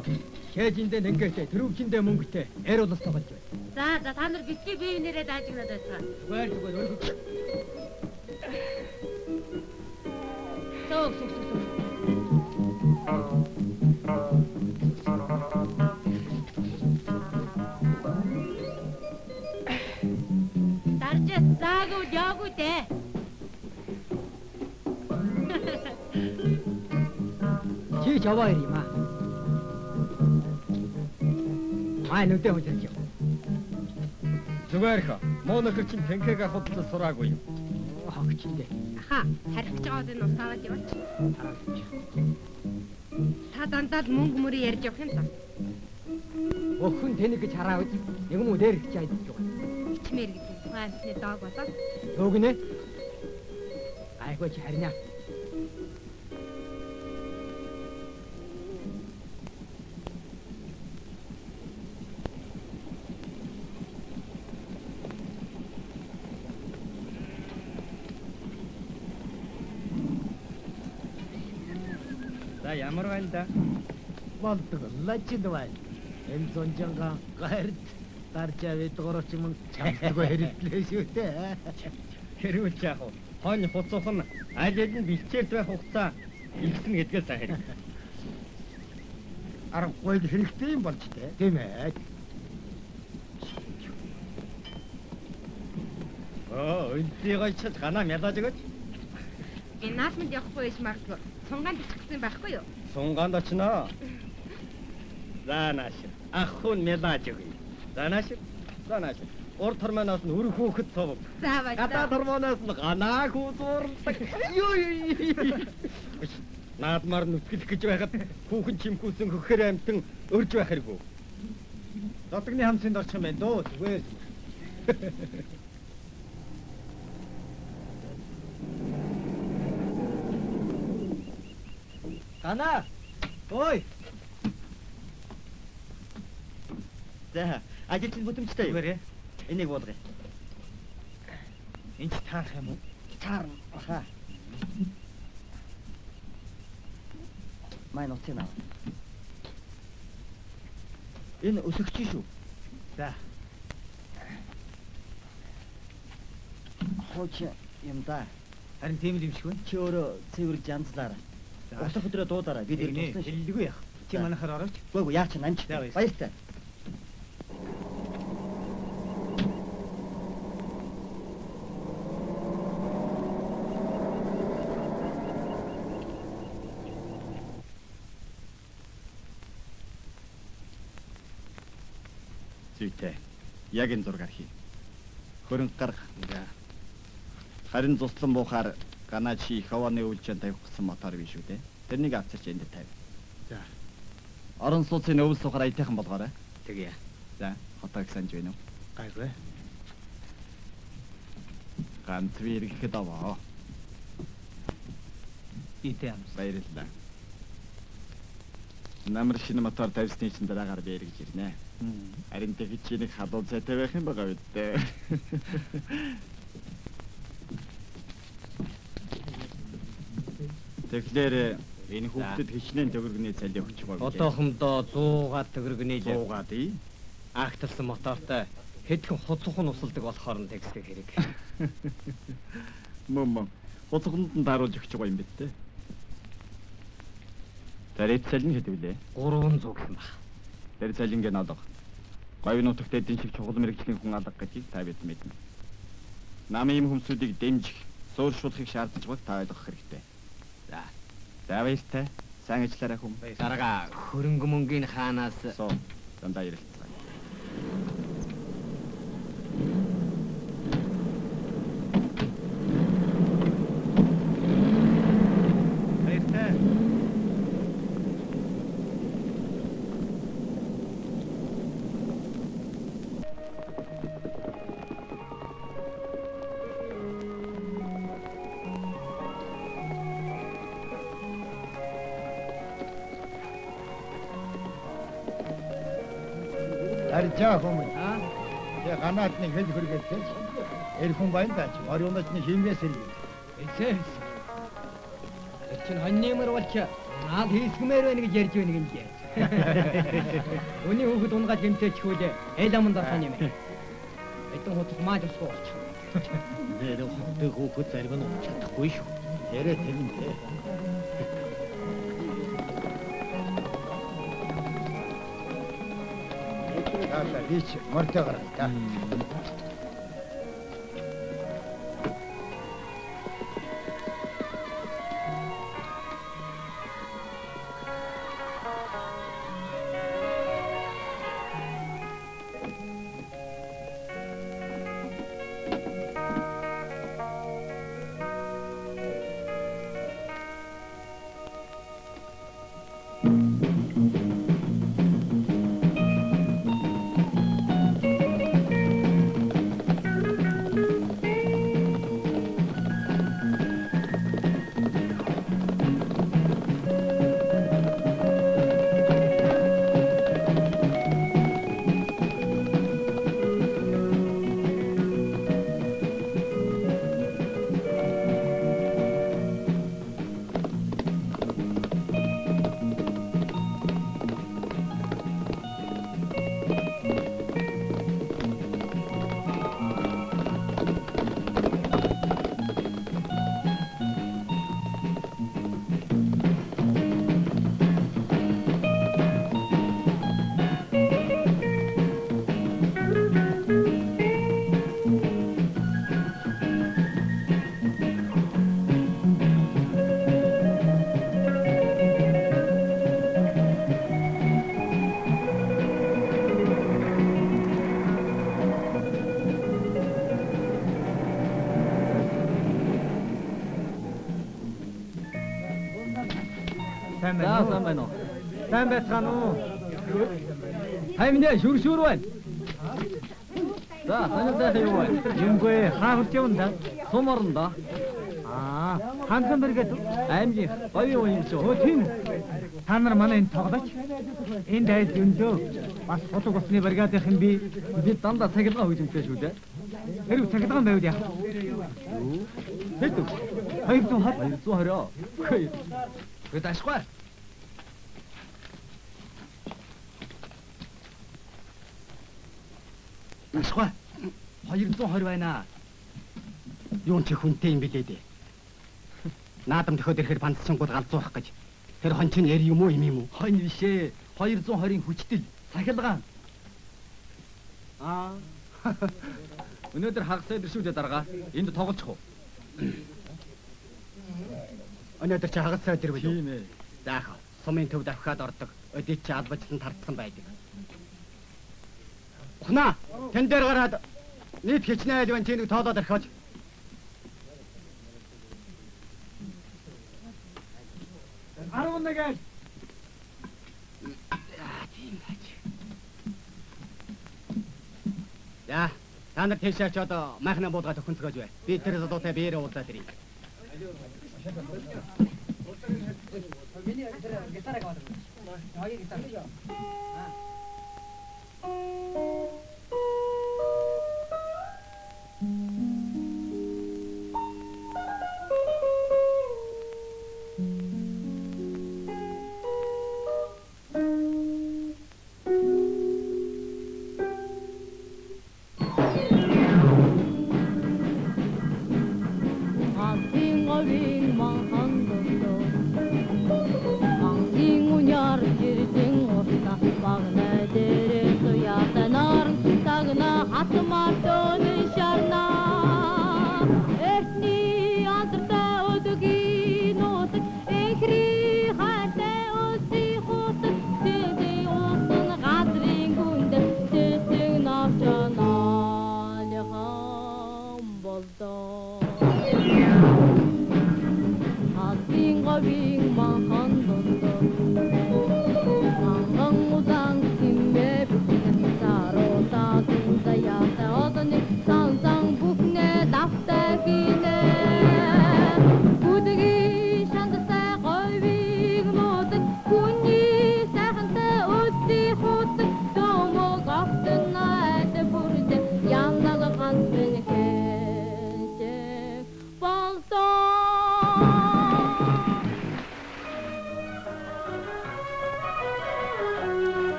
Хээжиндээ нэнгэртэй, төрөвчөндөө мөнгөтэй, ариулс тоглож байна. За та нар битгий бие нэрээ даажигнаад байцгаа. Зүгээр өргөж. Сөө. Дарж заагүй явгүй дээ. Чи яваа юм аа. Маа нүдэ хожиж яв. Зүгээр хаа. Муу нөхөр чинь тэнхэг ахудлаа сураагүй юм. Хогч энэ. Аха, тархиж байгаад энэ усаагаад яваач. Та дандаа л мөнгө мөрөө ярьж явах юм да. Өхөн тэнэг гэж хараад нэг юм уу дээр гэж айдж байгаа. Ичмэр гэдэг тухайн амтны дог болоод Төгнэ. Айгүй чи харина. За ямар байна да? болдог лачид байна. Энэ зонжанга гард даржавэд горочмон чамдгүй хэрэглээ шүү дээ. Хэрвээ ч яг хонь хуцуух нь аль аль нь бэлчээрд байх хугацаа ихсэн гэдгээс хэрэг. Аргагүй хэрэгтэй юм болж дээ. Тийм ээ. Өнцгийгөө ч ганаа мялаж өгөөч. би наасмд явахгүй байж магадгүй. Сунгаан тасчихсан байхгүй юу? Сунгаанд очноо. За нааш. Ахын мялаж өгье. За нааш. За нааш. Урд тормоноос нь өрх хөөхд цов. За баярлалаа. Гадаа тормоноос нь ганаа хүүзуурдаг. Юу. Наадмаар нүцгэлэх гэж байхад хүүхэн чимхүүсэн хөхөр амтан өрж байх хэрэггүй. Дотогны хамсанд орчих юм байна дөө. Зүгээр. Ганаа. Ой. За, ажилчин бүтэмжтэй юу? Зүгээр. Энийг болгоё. Энд таах юм уу? Таарна. Аха. Маань утсаа. Энэ өсөгч шүү. За. Хооч юм да. Харин тийм л юм шиг байна. Чи өөрөө цэвэр жанцлаарай. Усах өдрөө дуудаарай. Бид Тийм ирсэн шүү. хэллэгүй яах. Чи За. манайхаар орооч. Гүйгүй яа чи нанч. За, баярлалаа. Баяртай. Зүйтэй. Яг энэ зургаар хий. Хөрөнгө гарга. Харин цуслан буухаар ганаа чи их авааны үйлчэнд тавих гэсэн мотор биш үү те. Тэрнийг авчирч энд тавь. За. Орон сууцын өвөл сухаар аятайхан болгоорой. Тэгье. За, хотог санаж байна уу? Гайгүй. Ганц виргэхэд аваа. Итэм. Баярлалаа. Намар шинэ мотор тавьсны чинь дараагаар би эргэж ирнэ. Харин тэгж чи нэг халуун цайтай байх юм байгаа үстэй. Тэгэхээр энэ хүүхдэд хичнээн төгрөгний цалин өгч байгаа. Одоохондоо 100-аад төгрөгний л 100-аад ий. агталсан мотортой хэдхэн хуцухан усалдаг болохоор нь текстэг хэрэг. Мөн. Хуцганд нь даруулж өгч байгаа юм бэ тээ. Тарид цалин хэд вүлээ? 300 гэх юм ба. Тэр цалин гэн алга. Говийн нутагт эдийн шиг чухал мэрэгжлийн хүн алга гэдгийг та бид мэднэ. Намын юм хүмүүсүүдийг дэмжих, суурьшуулахыг шаардаж байгааг та ойлгох хэрэгтэй. За. За баяртай. Сайн ажиллаарай хүн. Дарага хөрөнгө мөнгөний хаанаас Соо. Дандаа ярилцгаа. баяртай. Арчаа хүмүүс. Аа. Тэг ганаатны хэл хөргөлтэй. Эр хүн байна даач. Орионоч нь химээс ирнэ. Эцэс. Эцэн хоньнэмэр болч наад хийсгмээр байна гэж ярьж байна гинж. Өний хүүхэд унгаад гэмтээчихвэл эл аманд орхон юм. Эдэн хотод мааж усгүй болчих. Нэр хөтөг хөөхөд зарим нь чадахгүй шүү. Ярэ тэгнэ. Яа, бич мөртөө гараа та. сайн байна уу? Сайн байна уу? Сайн байцгаана уу? Хаймнаа шүр байна. За, санаа юу вэ? Юмгүй хаа хүрч явна да? Сум орондоо. Хансан бэргээд Аймгийн говийн үе юм шүү. Өө тийм. Та нар манай энэ тоглооч. Энд айд өндөө бас хутаг усны бригадын би Дандаа цахилгаан хийж өгдөө шүү дээ. хэрэг цахилгаан байвал яах? Хэд вэ? 220. 220. Хөөе. Гэт ашгүй. Ашгүй. 220 байна. Юун чи хүнтэй юм билээ дээ. Наадам төхөд ирэхээр бандсангууд галзуух гэж. Тэр хон чинь яри юм уу юм уу? Хонь бишээ. 220-ын хүчтэй цахилгаан. Өнөөдөр хагас өдөр шүү дээ дарга. Энд тоглочих уу? Өнөөдөр чи хагас өдөр билүү? Тийм ээ. Заах. Сумын төв давхаад ордог. Өдөөч чи албачлан тардсан байдаг. Ухнаа. Тэн дээр гараад нийт хичнээн айлван чинийг тоолоод орхиож. Арваннагээл. Тийм байж. За, та нар тийшээ ч одоо махна буудгаад өхөнцгөөж бай. Би тэр залуутай биеэрээ уулзаад ирье.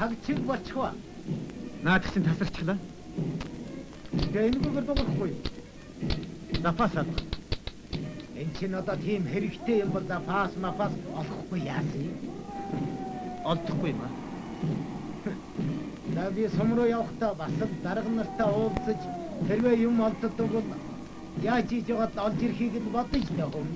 Тагчиг болчихваа. Наад чинь тасарчлаа. Тэгээ энэгээр дуурахгүй. Запасаад. Энд чинь одоо тийм хэрэгтэй юм бол запас мафас олохгүй яасан юм? Олдохгүй юм аа. Би сум руу явахдаа бас л дарга нартай уулзаж хэрвээ юм олддог бол Яаж хийж яваад олж ирэхийг нь бодож л юм.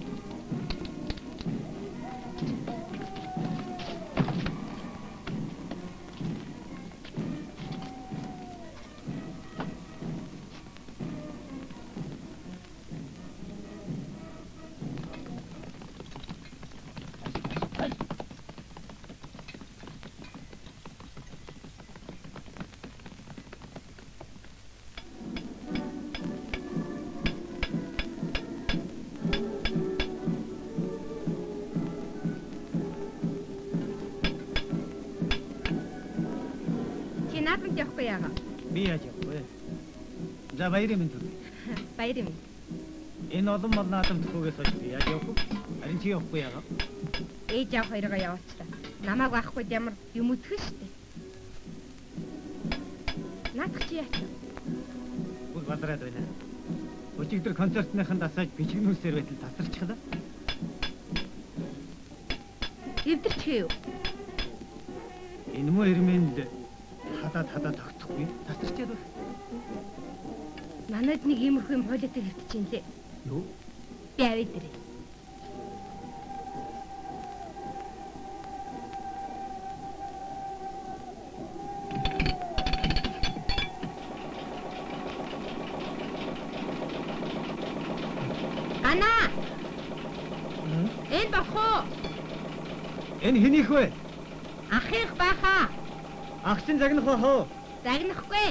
Наадманд явахгүй яагаа? Би яаж явах вэ? За баярын минь төрөө. Баярын минь. Энэ олон мал наадамд төхөөгөөс хойш би яаж явах вэ? Харин чи явахгүй яагаа? Ээж аав хоёроо явуулчлаа. Намааг байхгүй ямар юм үзэх штэ. Наадах чи яач? Бүр бадраад байна. Өчигдөр концертныханд асааж бичгнүүсээр байтал тасарчихлаа. Эвдэрч хийв. Энэ муу ирмэнд хадаа тогтохгүй тасарчаад байна. Манайд нэг иймэрхүү юм хойлоотой хэвтэж юм лээ. Юу? Би аваад ирээ. Ана! Энэ бах уу? Энэ хэнийх вэ? Ахих баха. Ах чинь загнах бах уу? Загнахгүй.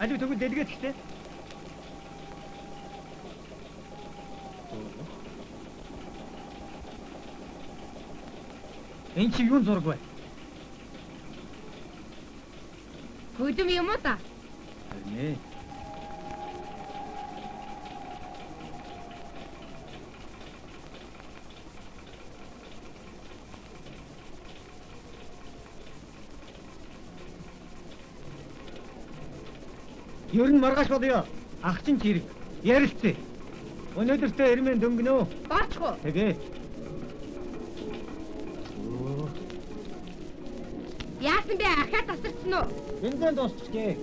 Алив тэгвэл дэлгээд ихтэй. Энэ чи юун зураг вэ? Хөдөм юм уу та? Харин ээ. Ер нь маргааш болёо. Ах чинь чирэг. Ярилцъя. Өнөөдөртөө эрмэн дөнгөнөө. Баачихгүй. Тэгээ. Яасан бэ? Ахаад тасарсан уу? Бензин дуусчихжээ.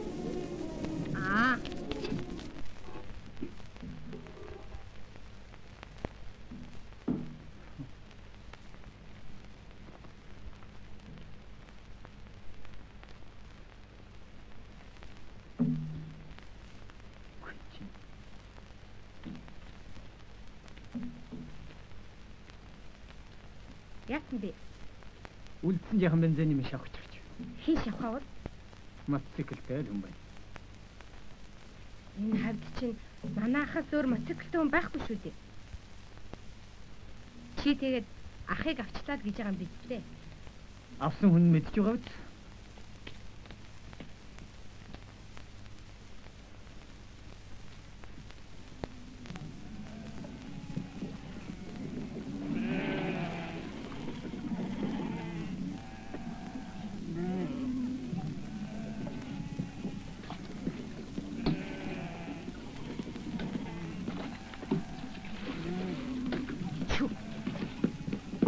Аа. Яасан бэ? Үлдсэн яхан бензин юм шавхаж авч. Хин шавхаа бол? Мотоциклтэй л хүн байна. Энэ хавьд чинь манайхаас өөр мотоциклтэй хүн байхгүй шүү дээ. Чи тэгээд ахыг авчлаад гэж байгаа юм биз дээ. Авсан хүн мэдж байгаа биз?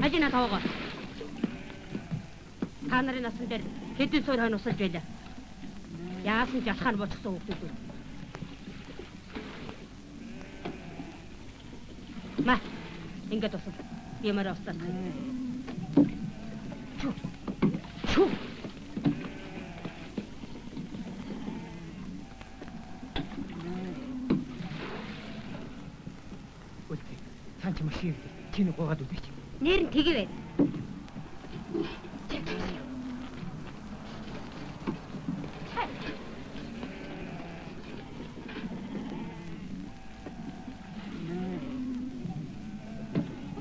Ажина тавгаа. Та нарын насан дээр хэдэн суур хойно усалж байлаа. Яасан ч алхаан боцсон хүмүүс үү? Ма, ингээд усал. Ямар усал. Чу. Үлдээ. Цаан чи машин чиний гоогаад үлдээч. Нэр нь тэгээвэ.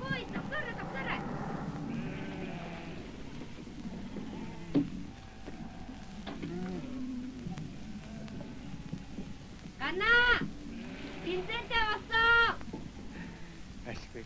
Ой, тасараа. Гана! Бензинтэй болсон. Ашгүй.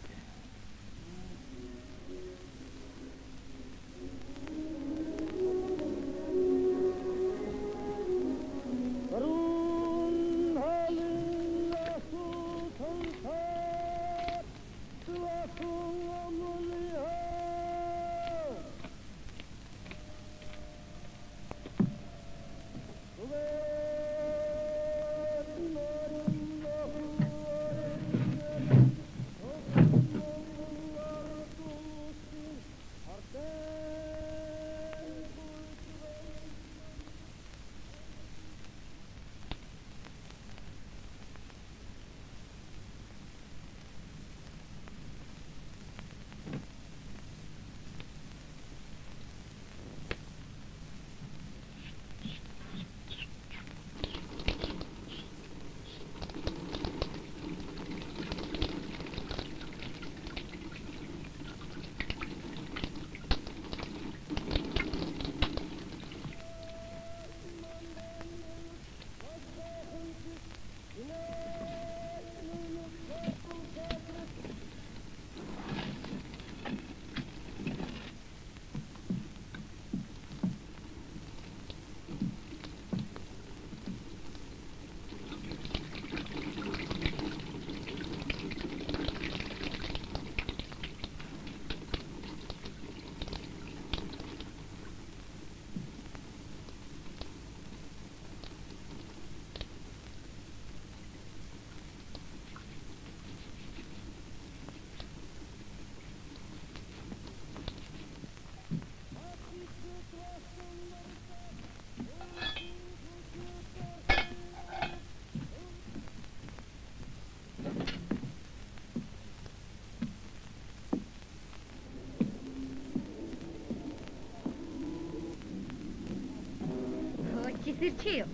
Эсэрч юу?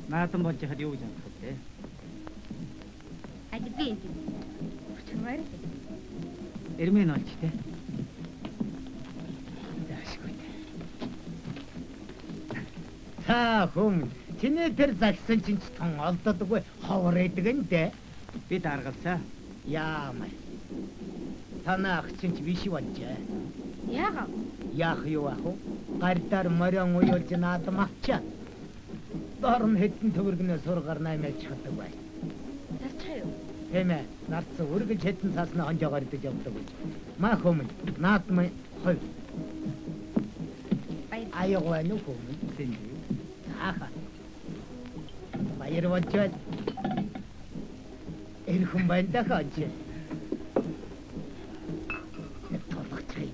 Наадам болж яхад юу гэж амтах вэ? Ажид би энэ. Чамаар. Эрмэн олж тэ. Та хүн чиний тэр загсан чинь тон олддоггүй ховор эдэг энэ дээ. Би даргалцаа. Яамай. Танаа ах чинь биш болжээ. Яагаад? Яах юу ах вэ? Гардаар морин уйлж наадам авчаа. Дорн хэдэн төгрөгнөө сургаар наймаж чаддаг бай. Зарчаа юу? Эмэ, нарц үргэлж хэдэн цаасны хонжоогоор идэж явдаг гэж. Мах өмнө наадмын хой. Аягаа нүх өмнө тэнд. Аха. Баяр болжээ. Эрхэм байна да хаач. Толгочтой.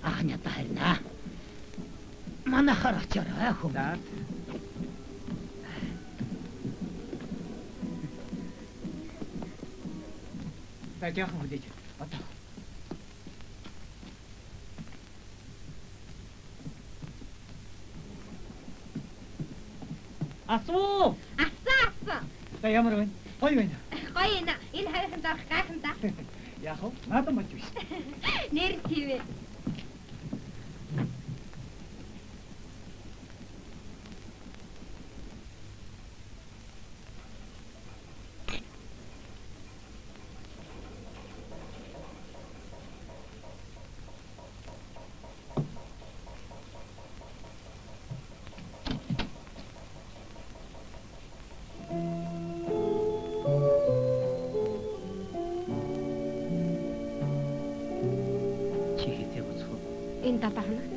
Ахня таарна. Манахаар очаарай хүм. За яахан хүлээж одоо. Асуу! Асаа. За ямар байна? Гоё байна. Гоё энэ. Энэ хайрхан дарах гайхан да. Яах вэ? Наадам болж биш. Нэр тийвэ. Энэ татахнагт.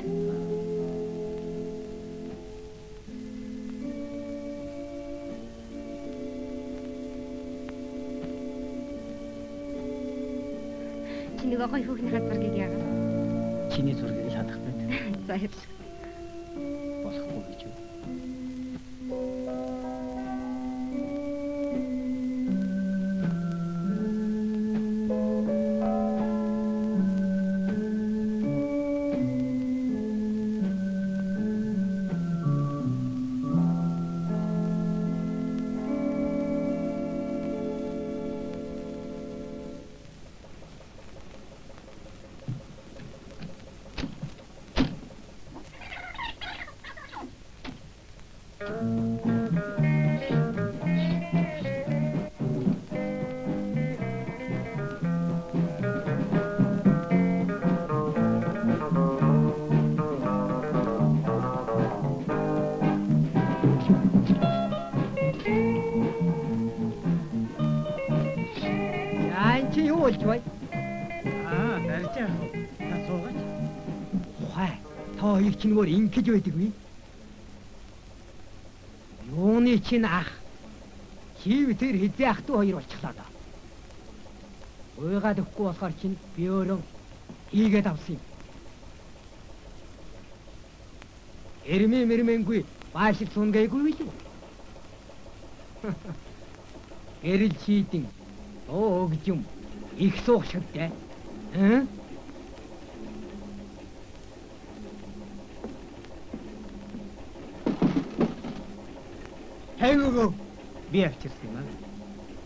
Чи нэг гоё хүүхний хазбаргийг яагаад? Чиний зургийг л хадах байт. За хэрэг. Болохгүй гэж юу? Бай. Даржаа. Та суугач. Ухаа. Та хоёр ч нөгөө ингэж байдаггүй. Юуны чинь ах. Хив тэр хизээ ах トゥ хоёр болчихлоо доо. Уйгаад өгөхгүй болохоор чинь би өөрөө хийгээд авсан юм. Эрмэнгүй баашиг сунгээгүй юу? Эрэл чийдин. Оо өгжим. Их суух шигтэй. Хайгоо. Би авчирсан юм аа.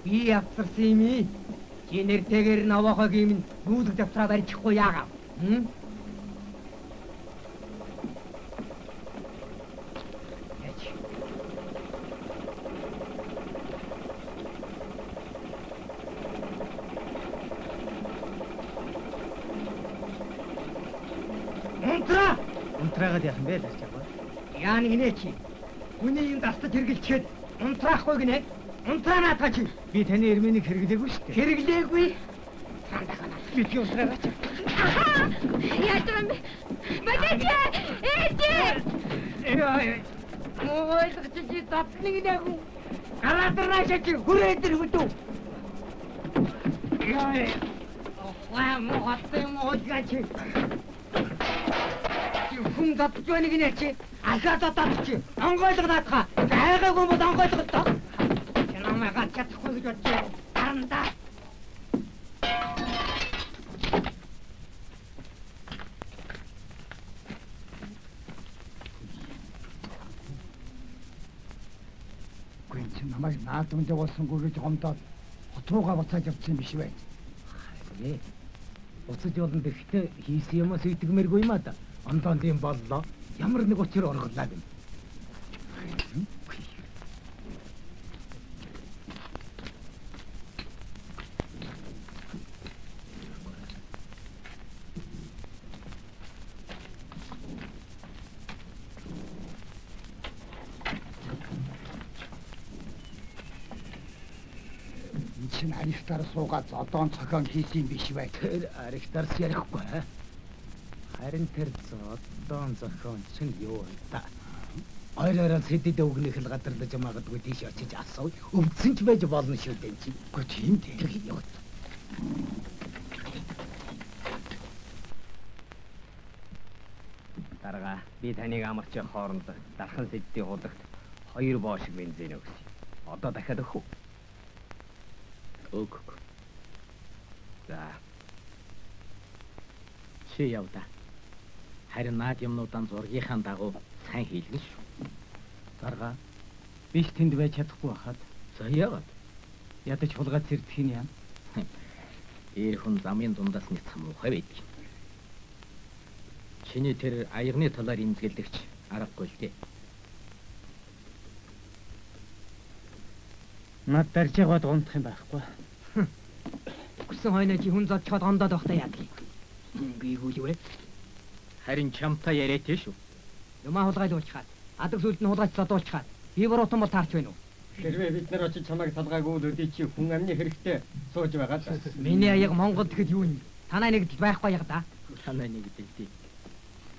Би авчирсан юм ий. Чи нэртэйгээр навахаг юм нүүдэг давтраа барьчихгүй яагаад? Унтраагаад яах юм бэ дарчаа. Яа нэг нэ чи. Үний юм дастаж хэргэлчихэд унтраахгүй гинэ. Унтраанаа та чи. Би таны эрмэнийг хэрэглээгүй шүү дээ. Хэрэглээгүй. Битгий унтраагаад. Яаж юм бэ? Бачаач! Ээжээ! Ой, чи татныг нээгүй. Гараадраа чи хүрээ дээр хөдөө. Яа. Ваа, мооттой моотгач. хүн зодж байныг нэ чи ахаа додоод чи онгойлго наатха гайгаагүй бол онгойлго доо намайг гач чадахгүй гэж бодчих харанда гүн чи намайг наадамд явуулсангүй гэж гомдоод хот руугаа буцааж явчихсан биш вэ? Харин буцаж явна гэхдээ хийсэн юмас идэгмэргүй юм а да. Ондоонд юм боллоо. Ямар нэг учир орголаа гэм. Чин арихтар суугаад зодоон цохион хийсэн юм биш бай. Тэр арихтарс ярихгүй аа. Харин тэр зодоон цохион чинь юу вэ та? Ойроор сэдэд өгнөх л гадарлаж магадгүй тийш очиж асуу. Өвдсөн ч байж болно шүү дээ чи. Үгүй тийм дээ. Юу. Дарга би таныг амарч хооронд дархан сэддийн худагт 2 боошиг бензин өгсөн. Одоо дахиад өгөх үү? Өг. За. Чи явда. Харин наад юмнуудаа зургийнхаа дагуу сайн хийлгэн шүү. Дарга биш тэнд байж чадахгүй байхад. За яагаад? Ядаж хулгайд сэрдэх юм яа. Эр хүн замын дундаас нэг муухай байдаг. Чиний тэр аягны талаар имзгэлдэгч аргагүй л дээ. Над дарж яваад гомдох юм байхгүй. Гүсэн хойно чи хүн зодчоод ондоод байхдаа яадаг. Би хүүлвэ. Харин чамтай яриад тийш үү? Юмаа хулгайлуулчихад. Адаг сүлд нь хулгайч зодуулчихад. Би буруусан бол таарч байна уу? Хэрвээ бид нар очиж чамайг салгаагүй бол өдөө чи хүн амны хэрэгтэй сууж байгаа л. Миний аяг Монгол тэгэхэд юу юм? Танай нэгдэл байхгүй яг да. Танай нэгдэл тий.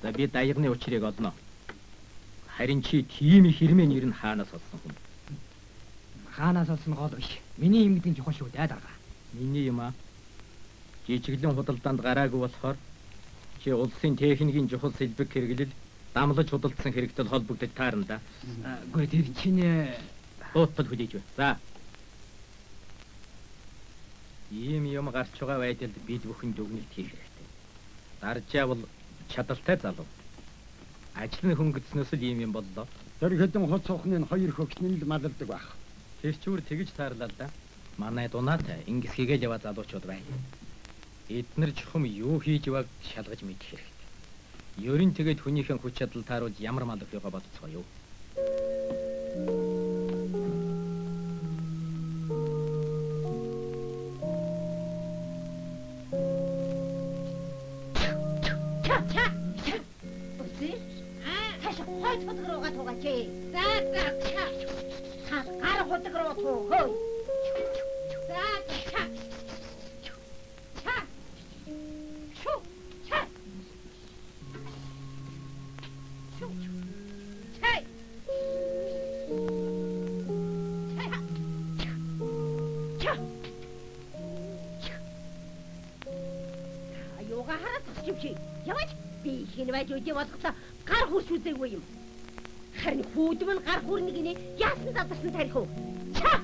За би даягны учрыг олно. Харин чи тийм их хэрмэн нэр нь хаанаас олсон хүн? Хаанаас олсон гол биш. Миний юм гэдэг нь чухал шүү дээ дарга. Миний юм аа. Жижиглэн худалдаанд гараагүй болохоор чи улсын техникийн чухал сэлбэг хэрэглэл дамлаж худалдсан хэрэгтэл холбогдож таарна да. Үгүй тэр чинь Уутад хүлээж бай. За. Ийм юм гарч байгаа байдалд бид бүхэн дүгнэлт хийх хэрэгтэй. Дарж явал чадaltaй залуу. Ажлын хөнгөцснөөс л ийм юм боллоо. Тэр хэдэн хуц сухны 2 хөгчнөн л малардаг байх. Тэр чүр тэгж таарлаа л да. Манай дунаатай ингис хийгээл яваа залуучууд байна. Эднэр чухам юу хийж байгааг шалгаж мэдэх хэрэгтэй. Ерөн тэгээд хүнийхэн хүч чадал тааруулж ямар мал өгөхөө бодцгоо юу. Гар хурш үзээгүй юм. Харин хүүдм нь гар хүрнийг нэ яасан задарсан тарих уу? Чаа!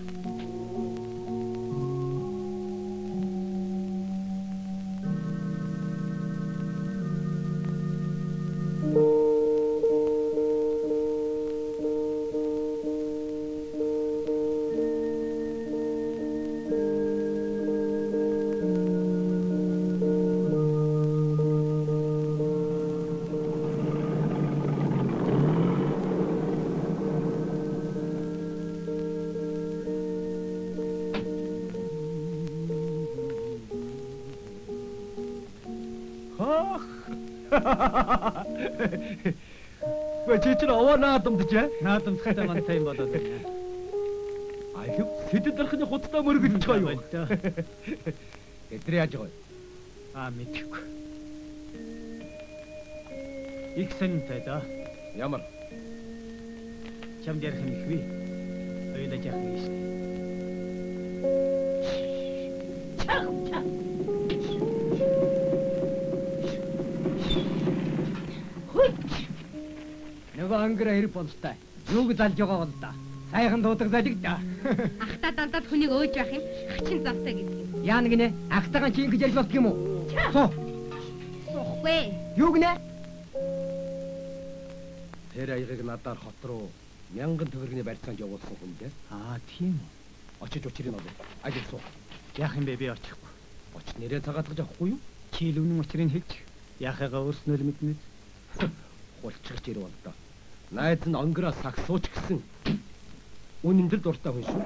Чи аваа наадамдж наадамсахтай мантай юм болоод байна. Аюу сэдэд дарахны худалдаа мөргөж байгаа юу? Эдгээр яаж байгаа вэ? Мэдэхгүй. Их сонинтай да. Ямар? Чамд ярих юм ихвээ. Ойлаж яах юм шүү. Нөгөө ангира хэрэг болтой. Юуг залж байгаа бол да. Сайхан дуудаг залиг да. Ахта дандаад хүнийг өөж явах юм. Хачин завтай гэдэг юм. Яа нэг нэ ахтагаан чи ингэж ярьж болт юм уу? Суу. Суухгүй. Юу гинэ? Тэр аягыг надаар хот руу 1000 төгрөгийн барьцаанд явуулсан хүн дээ. Тийм үү. Очиж учрыг олё. Ажил суу. Яах юм бэ би очихгүй. Очиж нэрээ цагаатгаж авахгүй юу? Чи л үнэн учрыг хэлж яахыгаа өөрснөө л мэднэ. Хулчирч ирв бол доо. Найз нь онгороо сагсууч гэсэн. Үнэндээ дуртай хүн шүү.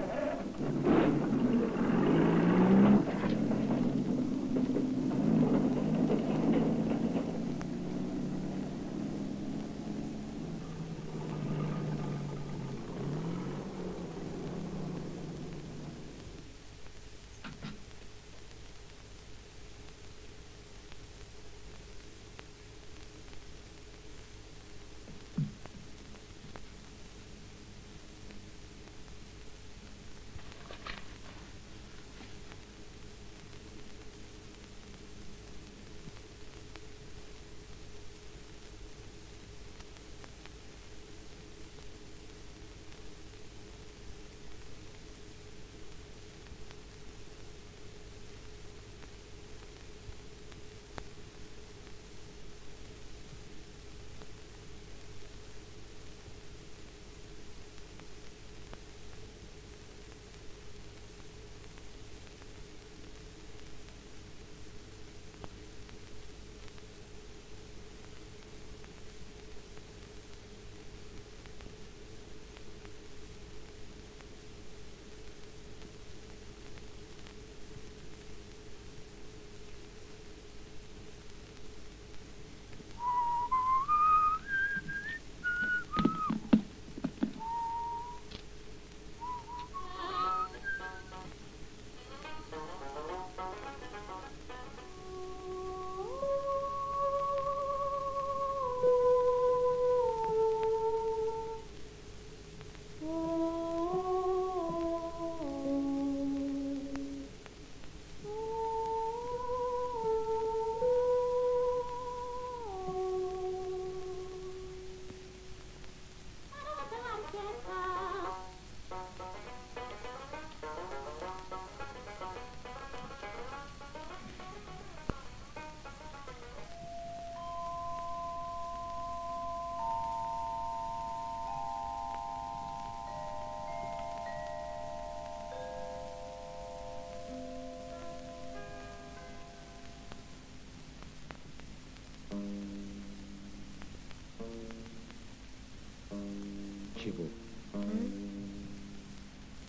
Чигүү.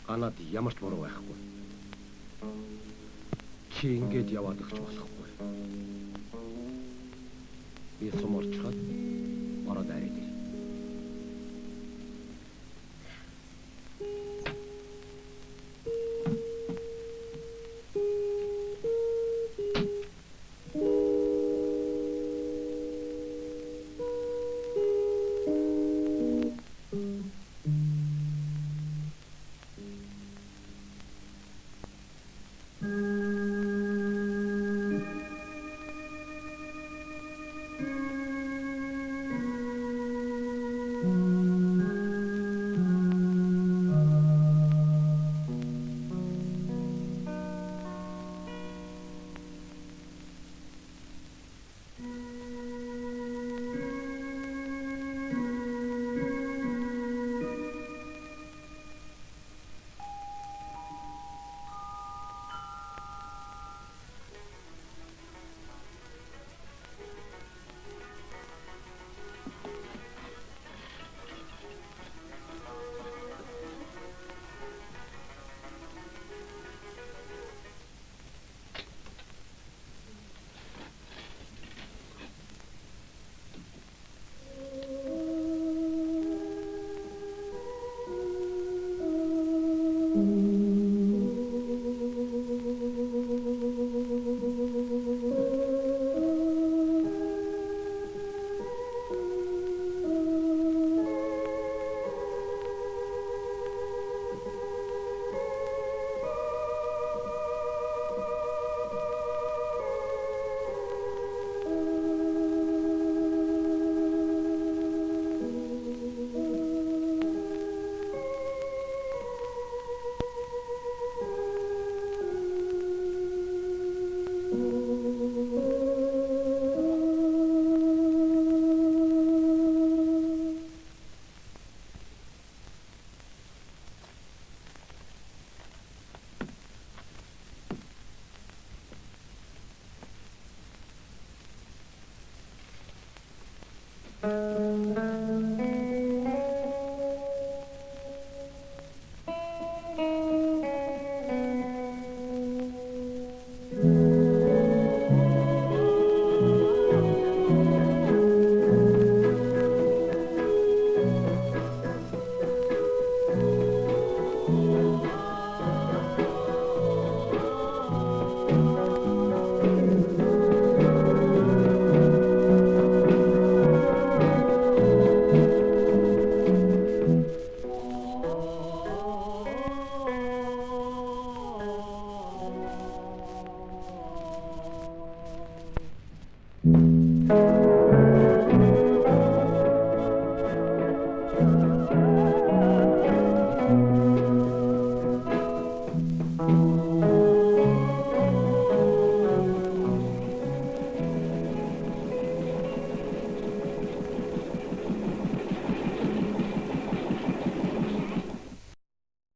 Анаад ямар ч буруу байхгүй. Чи ингэж яваад өгч болохгүй. Би сум орчиход ороод арай.